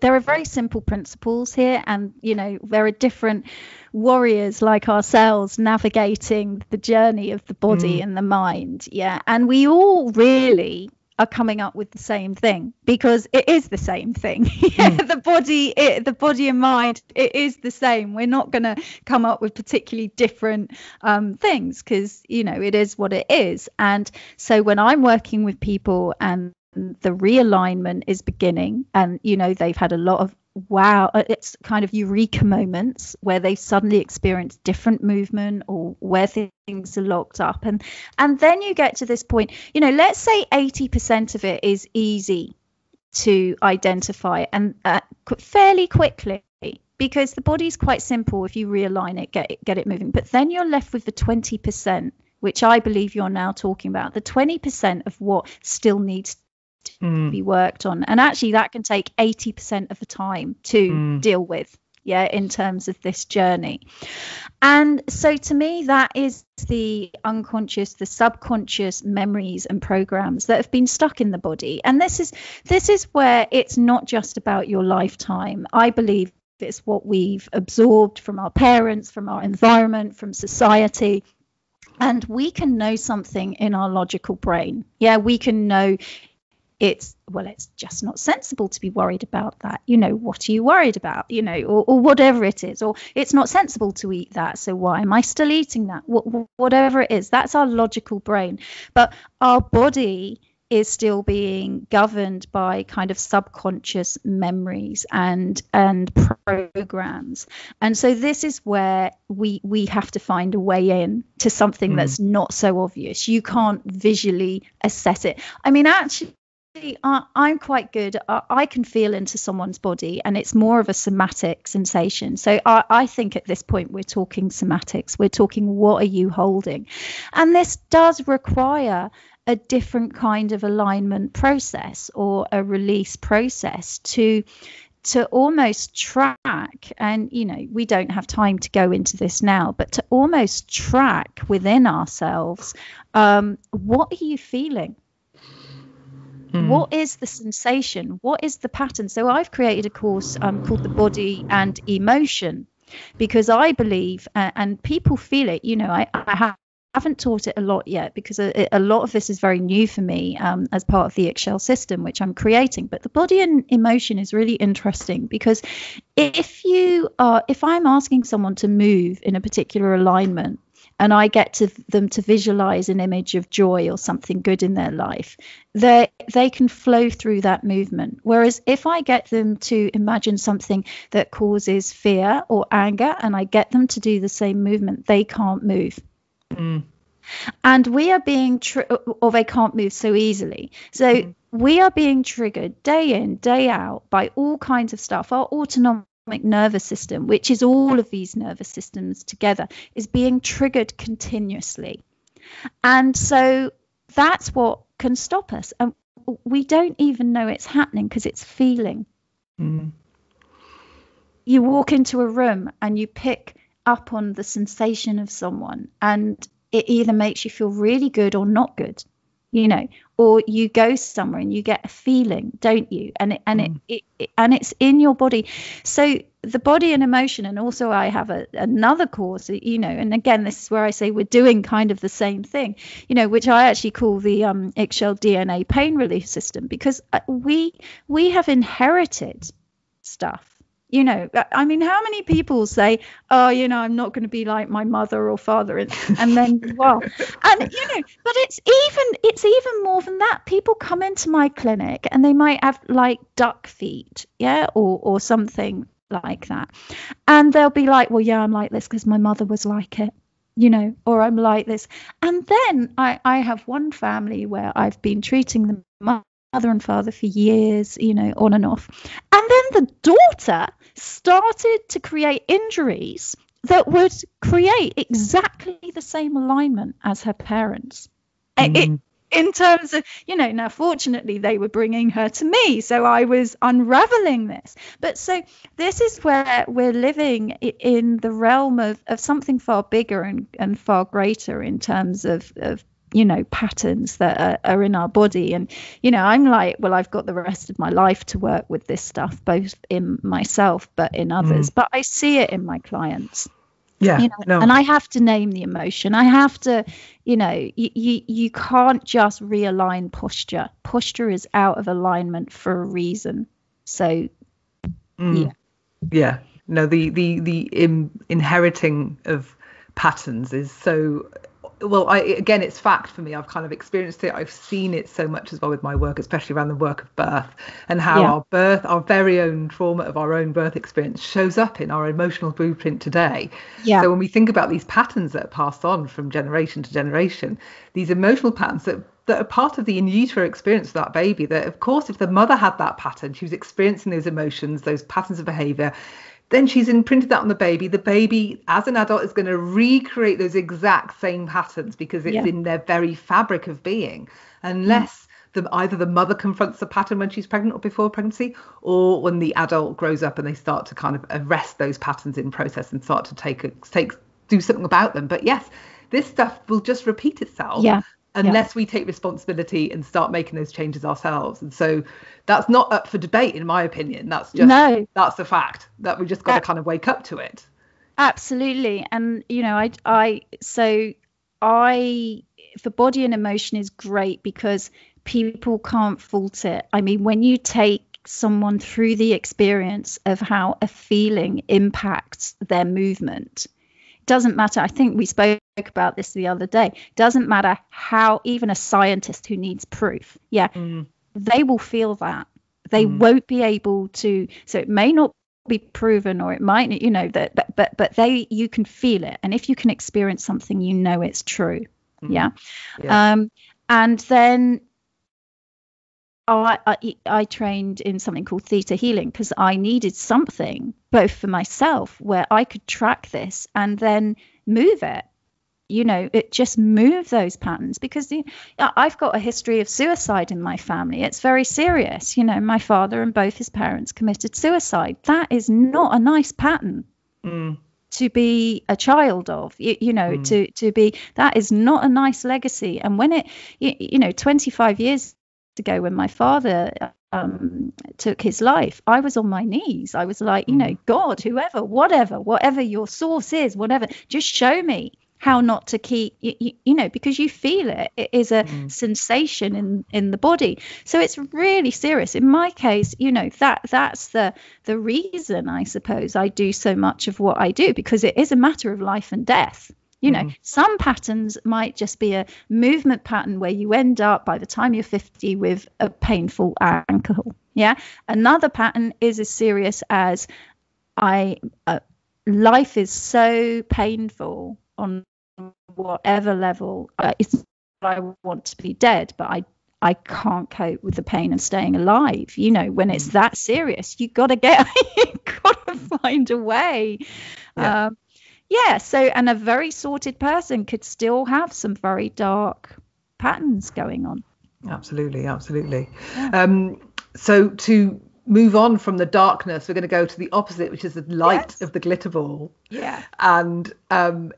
there are very simple principles here, and there are different warriors like ourselves navigating the journey of the body and the mind, and we all really are coming up with the same thing, because it is the same thing. The body and mind, it is the same. We're not going to come up with particularly different things, because it is what it is. And so when I'm working with people and the realignment is beginning, and they've had a lot of it's kind of eureka moments where they suddenly experience different movement, or where things are locked up, and then you get to this point, let's say 80% of it is easy to identify and fairly quickly, because the body's quite simple. If you realign it, get it moving. But then you're left with the 20%, which I believe you're now talking about, the 20% of what still needs to be worked on. And actually that can take 80% of the time to deal with, in terms of this journey. And so to me, that is the unconscious, the subconscious memories and programs that have been stuck in the body. And this is where it's not just about your lifetime. I believe it's what we've absorbed from our parents, from our environment, from society. And we can know something in our logical brain. We can know it's just not sensible to be worried about that. What are you worried about? Or whatever it is, or it's not sensible to eat that, so why am I still eating that? Whatever it is, that's our logical brain. But our body is still being governed by kind of subconscious memories and programs. And so this is where we have to find a way in to something that's not so obvious. You can't visually assess it. I mean, actually, I'm quite good. I can feel into someone's body, and it's more of a somatic sensation. So I think at this point we're talking somatics. We're talking, what are you holding? And this does require a different kind of alignment process, or a release process to almost track. And we don't have time to go into this now, but to almost track within ourselves, what are you feeling? What is the sensation? What is the pattern? So I've created a course called The Body and Emotion, because I believe, and people feel it, I haven't taught it a lot yet, because a lot of this is very new for me as part of the eggshell system, which I'm creating. But the body and emotion is really interesting, because if I'm asking someone to move in a particular alignment, and I get them to visualize an image of joy or something good in their life, they can flow through that movement. Whereas if I get them to imagine something that causes fear or anger, and I get them to do the same movement, they can't move. And we are being or they can't move so easily. So we are being triggered day in, day out by all kinds of stuff. Our autonomic nervous system, which is all of these nervous systems together, is being triggered continuously. And so that's what can stop us. And we don't even know it's happening, because it's feeling. You walk into a room and you pick up on the sensation of someone, and it either makes you feel really good or not good, you know, or you go somewhere and you get a feeling, don't you? And it's in your body. So the body and emotion, and also I have another course, you know, and again, this is where I say we're doing kind of the same thing, you know, which I actually call the eggshell DNA pain relief system, because we have inherited stuff. You know, I mean, how many people say, oh, you know, I'm not going to be like my mother or father, and then you are. And, you know, but it's even more than that. People come into my clinic and they might have like duck feet, yeah, or something like that. And they'll be like, well, yeah, I'm like this because my mother was like it, you know, or I'm like this. And then I have one family where I've been treating the mother and father for years, you know, on and off. And then the daughter started to create injuries that would create exactly the same alignment as her parents. In terms of, you know, now fortunately they were bringing her to me, so I was unraveling this. But so this is where we're living in the realm of something far bigger and far greater in terms of you know, patterns that are in our body. And, you know, I'm like, well, I've got the rest of my life to work with this stuff, both in myself, but in others. But I see it in my clients. Yeah. You know, and I have to name the emotion. I have to, you know, you can't just realign posture. Posture is out of alignment for a reason. So, yeah. No, the inheriting of patterns is so. Well, again, it's fact for me. I've kind of experienced it. I've seen it so much as well with my work, especially around the work of birth, and how our very own trauma of our own birth experience shows up in our emotional blueprint today. Yeah. So when we think about these patterns that are passed on from generation to generation, these emotional patterns that are part of the in utero experience of that baby, that of course, if the mother had that pattern, she was experiencing those emotions, those patterns of behavior, then she's imprinted that on the baby. The baby, as an adult, is going to recreate those exact same patterns because it's in their very fabric of being, unless either the mother confronts the pattern when she's pregnant or before pregnancy, or when the adult grows up and they start to kind of arrest those patterns in process and start to do something about them. But yes, this stuff will just repeat itself. Yeah. Unless we take responsibility and start making those changes ourselves. And so that's not up for debate, in my opinion. That's just, that's a fact that we just got to kind of wake up to it. Absolutely. And, you know, for body and emotion is great because people can't fault it. I mean, when you take someone through the experience of how a feeling impacts their movement, doesn't matter. I think we spoke about this the other day. Doesn't matter how, even a scientist who needs proof, they will feel that. They won't be able to. So it may not be proven, or it might, you know, but you can feel it. And if you can experience something, you know it's true. Yeah. And then I trained in something called theta healing because I needed something both for myself where I could track this and then move it, you know, it just move those patterns, because I've got a history of suicide in my family. It's very serious. You know, my father and both his parents committed suicide. That is not a nice pattern to be a child of, you know, to be, that is not a nice legacy. And when it, you know, 25 years ago when my father took his life, I was on my knees. I was like, you know, God, whoever, whatever your source is, whatever, just show me how not to keep, you know, because you feel it. It is a sensation in the body. So it's really serious. In my case, you know, that's the reason, I suppose, I do so much of what I do, because it is a matter of life and death. You know, some patterns might just be a movement pattern where you end up by the time you're 50 with a painful ankle. Yeah. Another pattern is as serious as life is so painful on whatever level. I want to be dead, but I can't cope with the pain of staying alive. You know, when it's that serious, you got to find a way. So, and a very sorted person could still have some very dark patterns going on. Absolutely. Yeah. So to move on from the darkness, we're going to go to the opposite, which is the light of the glitter ball. Yeah. And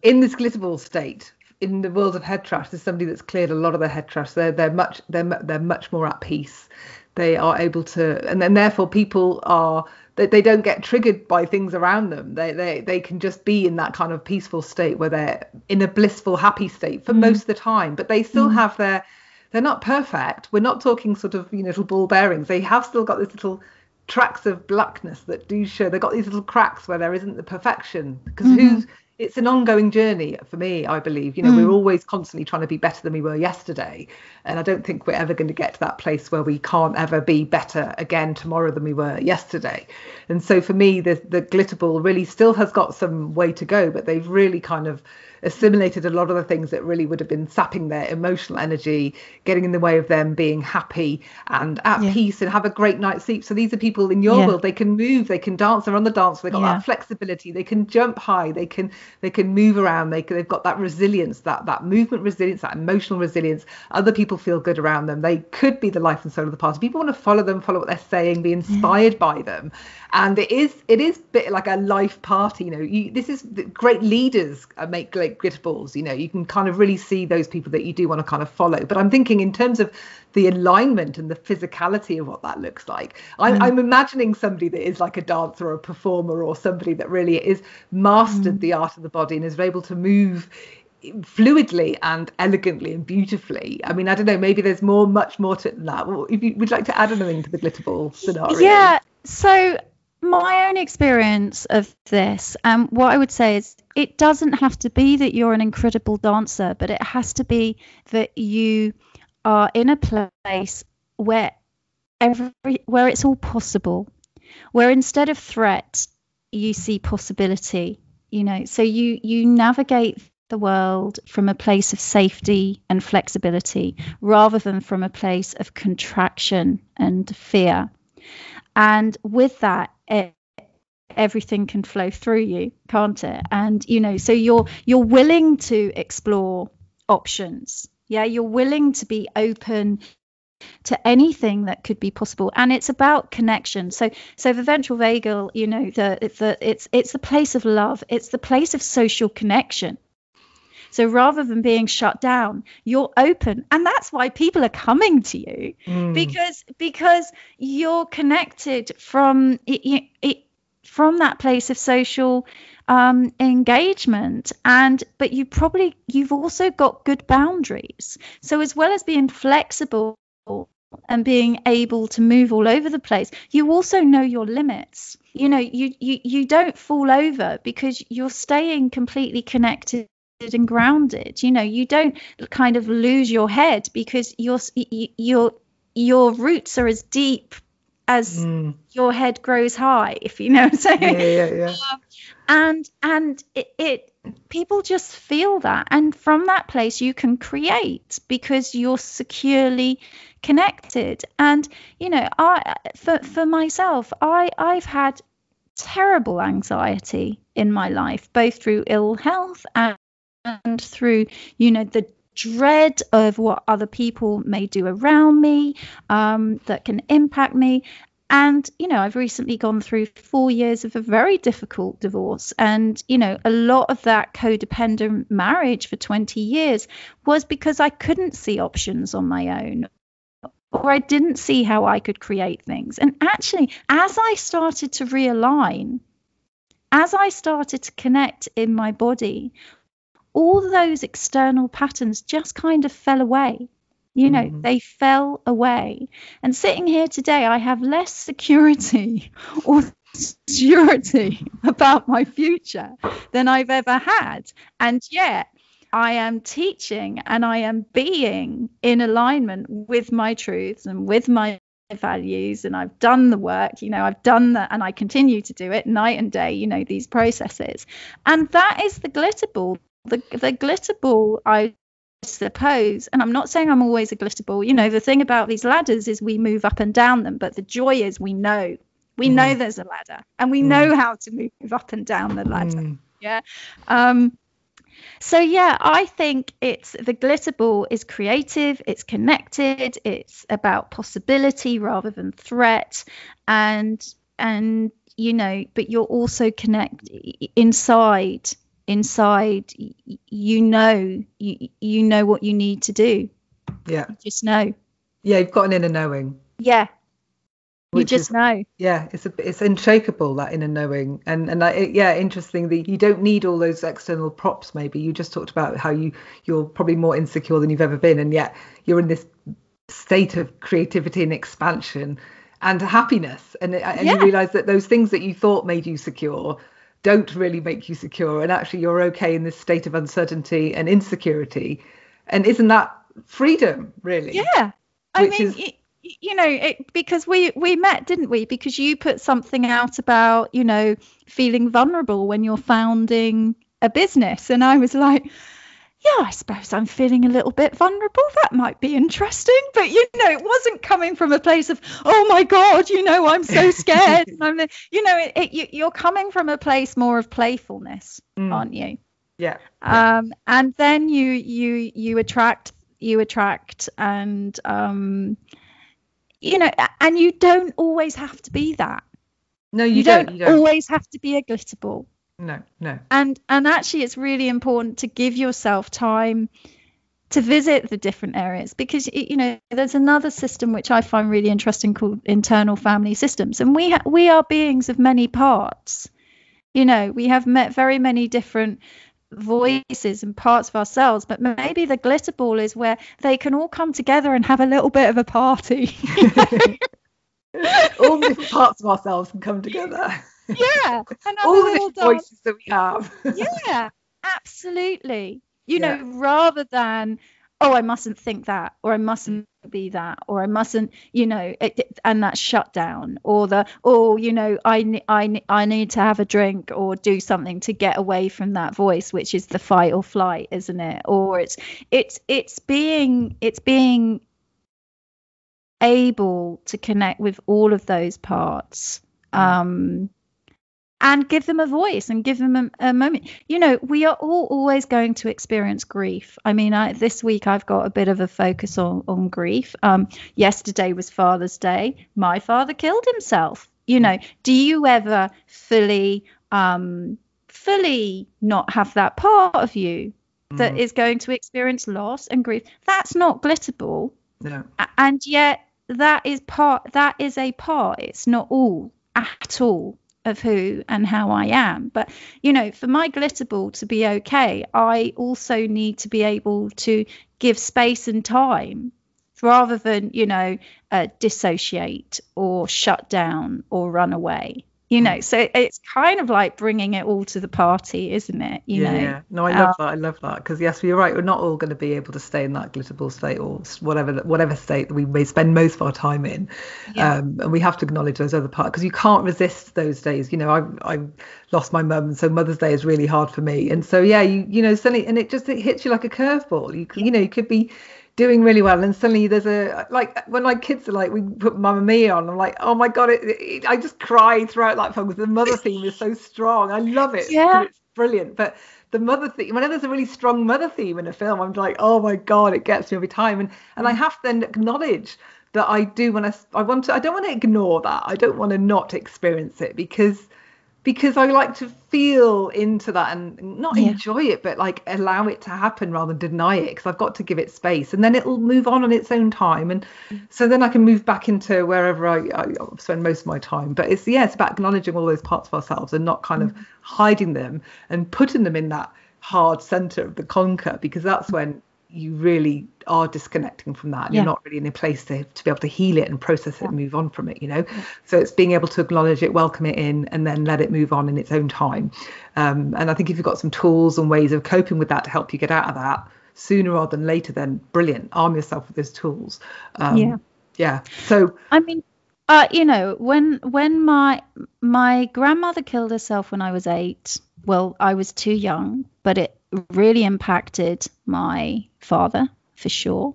in this glitter ball state, in the world of head trash, there's somebody that's cleared a lot of their head trash. They're much more at peace. They are able to, and then therefore people are, they don't get triggered by things around them. They can just be in that kind of peaceful state where they're in a blissful, happy state for most of the time. But they still have they're not perfect. We're not talking sort of, little ball bearings. They have still got this little tracks of blackness that do show. They've got these little cracks where there isn't the perfection, because it's an ongoing journey for me, I believe. We're always constantly trying to be better than we were yesterday, and I don't think we're ever going to get to that place where we can't ever be better again tomorrow than we were yesterday. And so for me, the glitter ball really still has got some way to go, but they've really kind of assimilated a lot of the things that really would have been sapping their emotional energy, getting in the way of them being happy and at peace and have a great night's sleep. So these are people in your world. They can move, they can dance, they're on the dance floor, they've got that flexibility, they can jump high, they can move around, they've got that resilience, that movement resilience, that emotional resilience. Other people feel good around them. They could be the life and soul of the party. People want to follow them, follow what they're saying, be inspired by them. And it is a bit like a life party. This is great leaders make great glitter balls. You can kind of really see those people that you do want to kind of follow. But I'm thinking in terms of the alignment and the physicality of what that looks like. I'm imagining somebody that is like a dancer or a performer, or somebody that really is mastered the art of the body and is able to move fluidly and elegantly and beautifully. I mean, I don't know, maybe there's much more to it than that. Well, if you would like to add anything to the glitter ball scenario. Yeah, so my own experience of this, what I would say is, it doesn't have to be that you're an incredible dancer, but it has to be that you are in a place where it's all possible, where instead of threat you see possibility. So you navigate the world from a place of safety and flexibility, rather than from a place of contraction and fear. And with that, everything can flow through you, can't it? And so you're willing to explore options. You're willing to be open to anything that could be possible, and it's about connection. So the ventral vagal, it's the place of love. It's the place of social connection. So rather than being shut down, you're open, and that's why people are coming to you, because you're connected from from that place of social engagement. But you've also got good boundaries. So as well as being flexible and being able to move all over the place, you also know your limits. You don't fall over, because you're staying completely connected and grounded. You don't kind of lose your head, because your roots are as deep as your head grows high, if you know what I'm saying. And it people just feel that, and from that place you can create, because you're securely connected. And for myself, I've had terrible anxiety in my life, both through ill health and through the dread of what other people may do around me, that can impact me. And I've recently gone through 4 years of a very difficult divorce, and a lot of that codependent marriage for 20 years was because I couldn't see options on my own, or I didn't see how I could create things. And actually, as I started to realign, as I started to connect in my body, all those external patterns just kind of fell away. They fell away. And sitting here today, I have less security or surety about my future than I've ever had. And yet I am teaching and I am being in alignment with my truths and with my values. And I've done the work, I've done that, and I continue to do it night and day, these processes. And that is the glitter ball. The glitter ball, I suppose, and I'm not saying I'm always a glitter ball. The thing about these ladders is we move up and down them, but the joy is we know there's a ladder, and we know how to move up and down the ladder. So I think it's the glitter ball is creative, it's connected, it's about possibility rather than threat, and but you're also connected inside. inside, you know what you need to do. Yeah. You just know. Yeah, you've got an inner knowing. Yeah. You Which just is, know. yeah, it's unshakable, that inner knowing. And yeah, interesting that you don't need all those external props. Maybe you just talked about how you're probably more insecure than you've ever been, and yet you're in this state of creativity and expansion and happiness, and you realize that those things that you thought made you secure don't really make you secure, and actually you're okay in this state of uncertainty and insecurity. And isn't that freedom, really? Yeah. I mean, because we met, didn't we? Because you put something out about, feeling vulnerable when you're founding a business. And I was like, yeah, I suppose I'm feeling a little bit vulnerable. That might be interesting. But, it wasn't coming from a place of, oh, my God, I'm so scared. You're coming from a place more of playfulness, aren't you? Yeah. And then you attract and, and you don't always have to be that. No, you don't always have to be a glitter ball. No. And actually it's really important to give yourself time to visit the different areas, because there's another system which I find really interesting called internal family systems, and we are beings of many parts. We have met very many different voices and parts of ourselves, but maybe the glitter ball is where they can all come together and have a little bit of a party. All the different parts of ourselves can come together. Yeah, and all the different voices that we have. Yeah, absolutely. Rather than, oh, I mustn't think that, or I mustn't be that, or I mustn't, and that's shut down, or I need to have a drink or do something to get away from that voice, which is the fight or flight, isn't it? Or it's being able to connect with all of those parts. And give them a voice and give them a moment. We are all always going to experience grief. I mean, this week I've got a bit of a focus on grief. Yesterday was Father's Day. My father killed himself. Do you ever fully not have that part of you that is going to experience loss and grief? That's not glitterball. No. And yet that is a part. It's not all at all of who and how I am. But for my glitter ball to be okay, I also need to be able to give space and time, rather than dissociate or shut down or run away. So it's kind of like bringing it all to the party, isn't it? Yeah. No, I love that, because yes, you're right, we're not all going to be able to stay in that glitter ball state, or whatever state that we may spend most of our time in. And we have to acknowledge those other parts, because you can't resist those days. I lost my mum, and so Mother's Day is really hard for me. And so suddenly, and it hits you like a curveball. You could be doing really well, and suddenly there's when my kids are like, we put Mamma Mia on, I'm like, oh my God, I just cry throughout that film, because the mother theme is so strong. I love it. Yeah. It's brilliant. But the mother theme, whenever there's a really strong mother theme in a film, I'm like, oh my God, it gets me every time. And I have to then acknowledge that I do when I don't want to ignore that. I don't want to not experience it, because I like to feel into that and not enjoy it, but like allow it to happen rather than deny it, because I've got to give it space, and then it'll move on its own time. And so then I can move back into wherever I spend most of my time. But it's about acknowledging all those parts of ourselves and not kind of hiding them and putting them in that hard center of the conker, because that's when you really are disconnecting from that, and you're not really in a place to be able to heal it and process it and move on from it. So it's being able to acknowledge it, welcome it in, and then let it move on in its own time. And I think if you've got some tools and ways of coping with that to help you get out of that sooner rather than later, then brilliant, arm yourself with those tools. So I mean, when my grandmother killed herself when I was 8, well, I was too young, but it really impacted my father, for sure.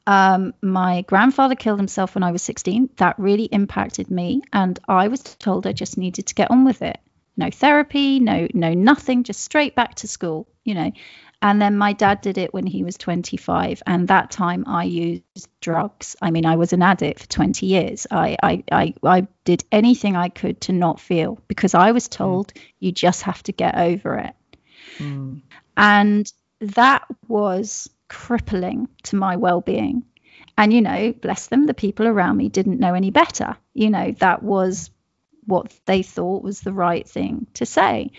My grandfather killed himself when I was 16. That really impacted me, and I was told I just needed to get on with it. No therapy, no nothing, just straight back to school, And then my dad did it when he was 25, and that time I used drugs. I mean, I was an addict for 20 years. I did anything I could to not feel, because I was told you just have to get over it. And that was crippling to my well-being. And, you know, bless them, the people around me didn't know any better. You know, that was what they thought was the right thing to say.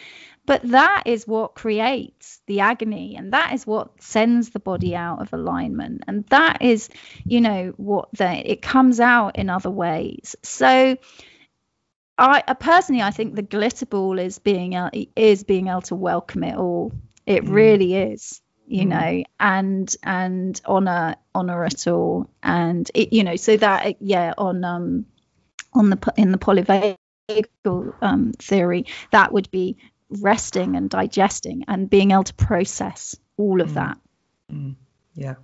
But that is what creates the agony, and that is what sends the body out of alignment. And that is, you know, it comes out in other ways. So I personally, I think the glitter ball is being able to welcome it all. It really is, you know, and honor it all. And it, you know, so that, yeah, in the polyvagal theory, that would be resting and digesting and being able to process all of that. Yeah,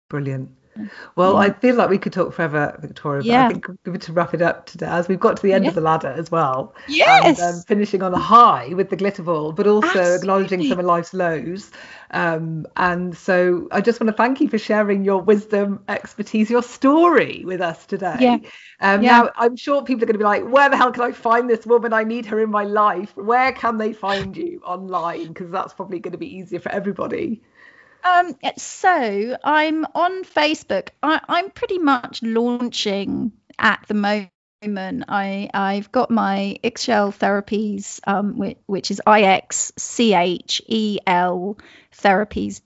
brilliant. Well, I feel like we could talk forever, Victoria, but I think we're going to wrap it up today, as we've got to the end of the ladder as well. Yes. And finishing on a high with the glitter ball, but also acknowledging some of life's lows. And so I just want to thank you for sharing your wisdom, expertise, your story with us today. Now, I'm sure people are going to be like, where the hell can I find this woman? I need her in my life. Where can they find you online? Because that's probably going to be easier for everybody. So I'm on Facebook. I'm pretty much launching at the moment. I've got my eggshell therapies, which is IXCHEL therapies,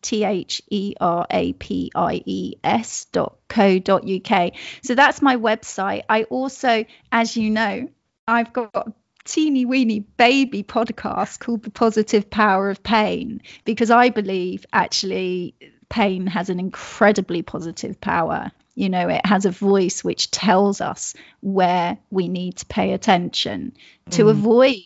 THERAPIES.co.uk. So that's my website. I also, as you know, I've got teeny weeny baby podcast called The Positive Power of Pain, because I believe actually pain has an incredibly positive power. You know, it has a voice which tells us where we need to pay attention to avoid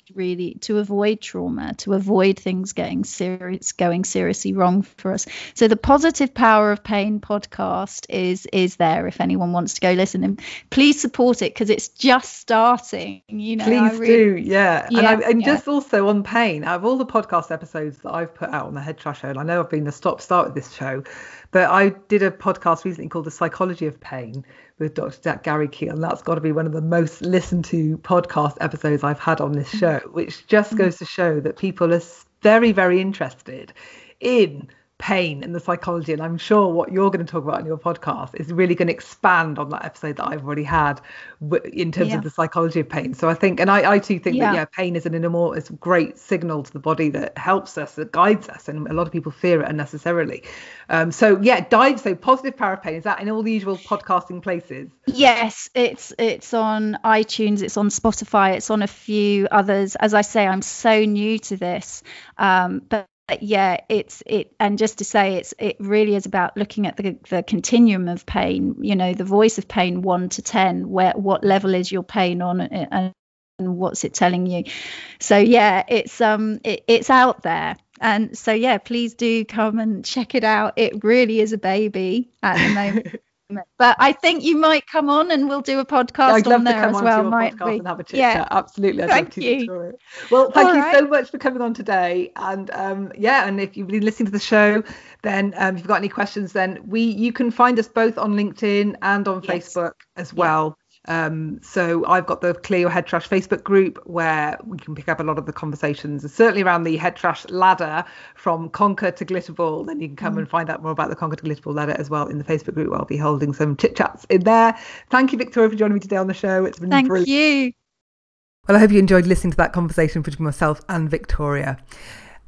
trauma, to avoid things going seriously wrong for us. So the Positive Power of Pain podcast is there if anyone wants to go listen, and please support it because it's just starting. You know, please do, and just also on pain. Out of all the podcast episodes that I've put out on the Head Trash Show, and I know I've been a stop-start with this show, but I did a podcast recently called The Psychology of Pain with Dr. Gary Keel, and that's got to be one of the most listened to podcast episodes I've had on this show, which just goes to show that people are very, very interested in pain and the psychology. And I'm sure what you're going to talk about in your podcast is really going to expand on that episode that I've already had in terms of the psychology of pain. So I think, and I too think that pain is it's a great signal to the body that helps us, that guides us, and a lot of people fear it unnecessarily. So Positive Power of Pain, is that in all the usual podcasting places? Yes, it's on iTunes, it's on Spotify, it's on a few others. As I say, I'm so new to this, but and just to say, it really is about looking at the continuum of pain, you know, the voice of pain 1 to 10, what level is your pain on, and what's it telling you. So it's out there. And so please do come and check it out. It really is a baby at the moment. But I think you might come on and we'll do a podcast on there as well. Might we? And have a chit chat. Absolutely. Thank you. Victoria. Well, thank you so much for coming on today. And and if you've been listening to the show, then if you've got any questions, then you can find us both on LinkedIn and on Facebook as well. So I've got the Clear Your Head Trash Facebook group where we can pick up a lot of the conversations, certainly around the Head Trash ladder from Conquer to Glitterball. Then you can come and find out more about the Conquer to Glitterball ladder as well in the Facebook group. I'll be holding some chit chats in there. Thank you, Victoria, for joining me today on the show. It's been brilliant. Thank you. Well, I hope you enjoyed listening to that conversation between myself and Victoria.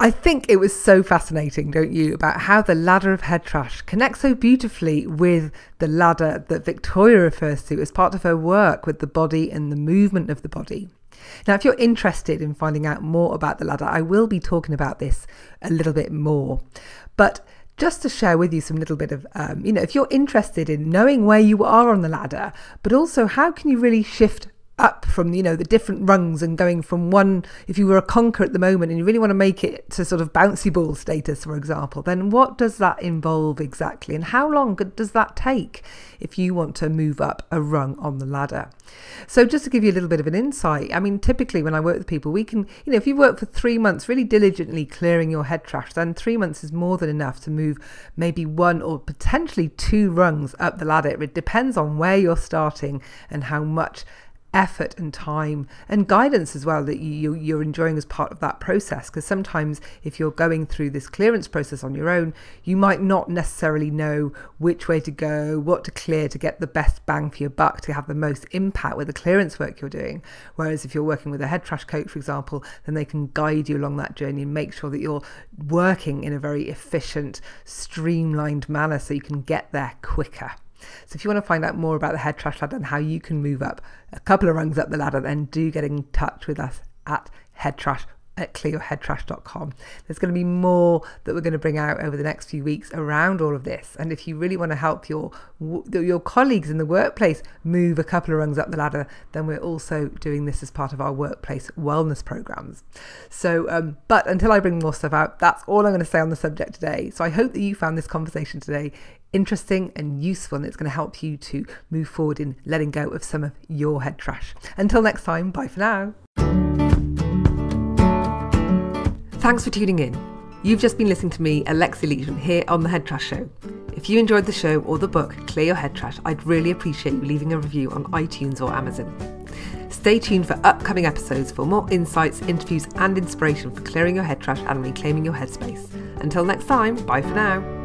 I think it was so fascinating, don't you, about how the ladder of head trash connects so beautifully with the ladder that Victoria refers to as part of her work with the body and the movement of the body. Now, if you're interested in finding out more about the ladder, I will be talking about this a little bit more. But just to share with you some little bit of, if you're interested in knowing where you are on the ladder, but also how can you really shift up from, the different rungs and going from one, if you were a conquer at the moment and you really want to make it to sort of bouncy ball status, for example, then what does that involve exactly? And how long does that take if you want to move up a rung on the ladder? So just to give you a little bit of an insight, I mean, typically when I work with people, we can, if you work for 3 months really diligently clearing your head trash, then 3 months is more than enough to move maybe 1 or potentially 2 rungs up the ladder. It depends on where you're starting and how much effort and time and guidance as well that you're enjoying as part of that process. Because sometimes if you're going through this clearance process on your own, you might not necessarily know which way to go, what to clear to get the best bang for your buck, to have the most impact with the clearance work you're doing. Whereas if you're working with a head trash coach, for example, then they can guide you along that journey and make sure that you're working in a very efficient, streamlined manner so you can get there quicker. So if you want to find out more about the head trash ladder and how you can move up a couple of rungs up the ladder, then do get in touch with us at clearyourheadtrash.com. There's going to be more that we're going to bring out over the next few weeks around all of this. And if you really want to help your colleagues in the workplace move a couple of rungs up the ladder, then we're also doing this as part of our workplace wellness programs. So, but until I bring more stuff out, that's all I'm going to say on the subject today. So I hope that you found this conversation today interesting and useful, and it's going to help you to move forward in letting go of some of your head trash. Until next time, bye for now. Thanks for tuning in. You've just been listening to me, Alexia Leachman, here on The Head Trash Show. If you enjoyed the show or the book, Clear Your Head Trash, I'd really appreciate you leaving a review on iTunes or Amazon. Stay tuned for upcoming episodes for more insights, interviews and inspiration for clearing your head trash and reclaiming your headspace. Until next time, bye for now.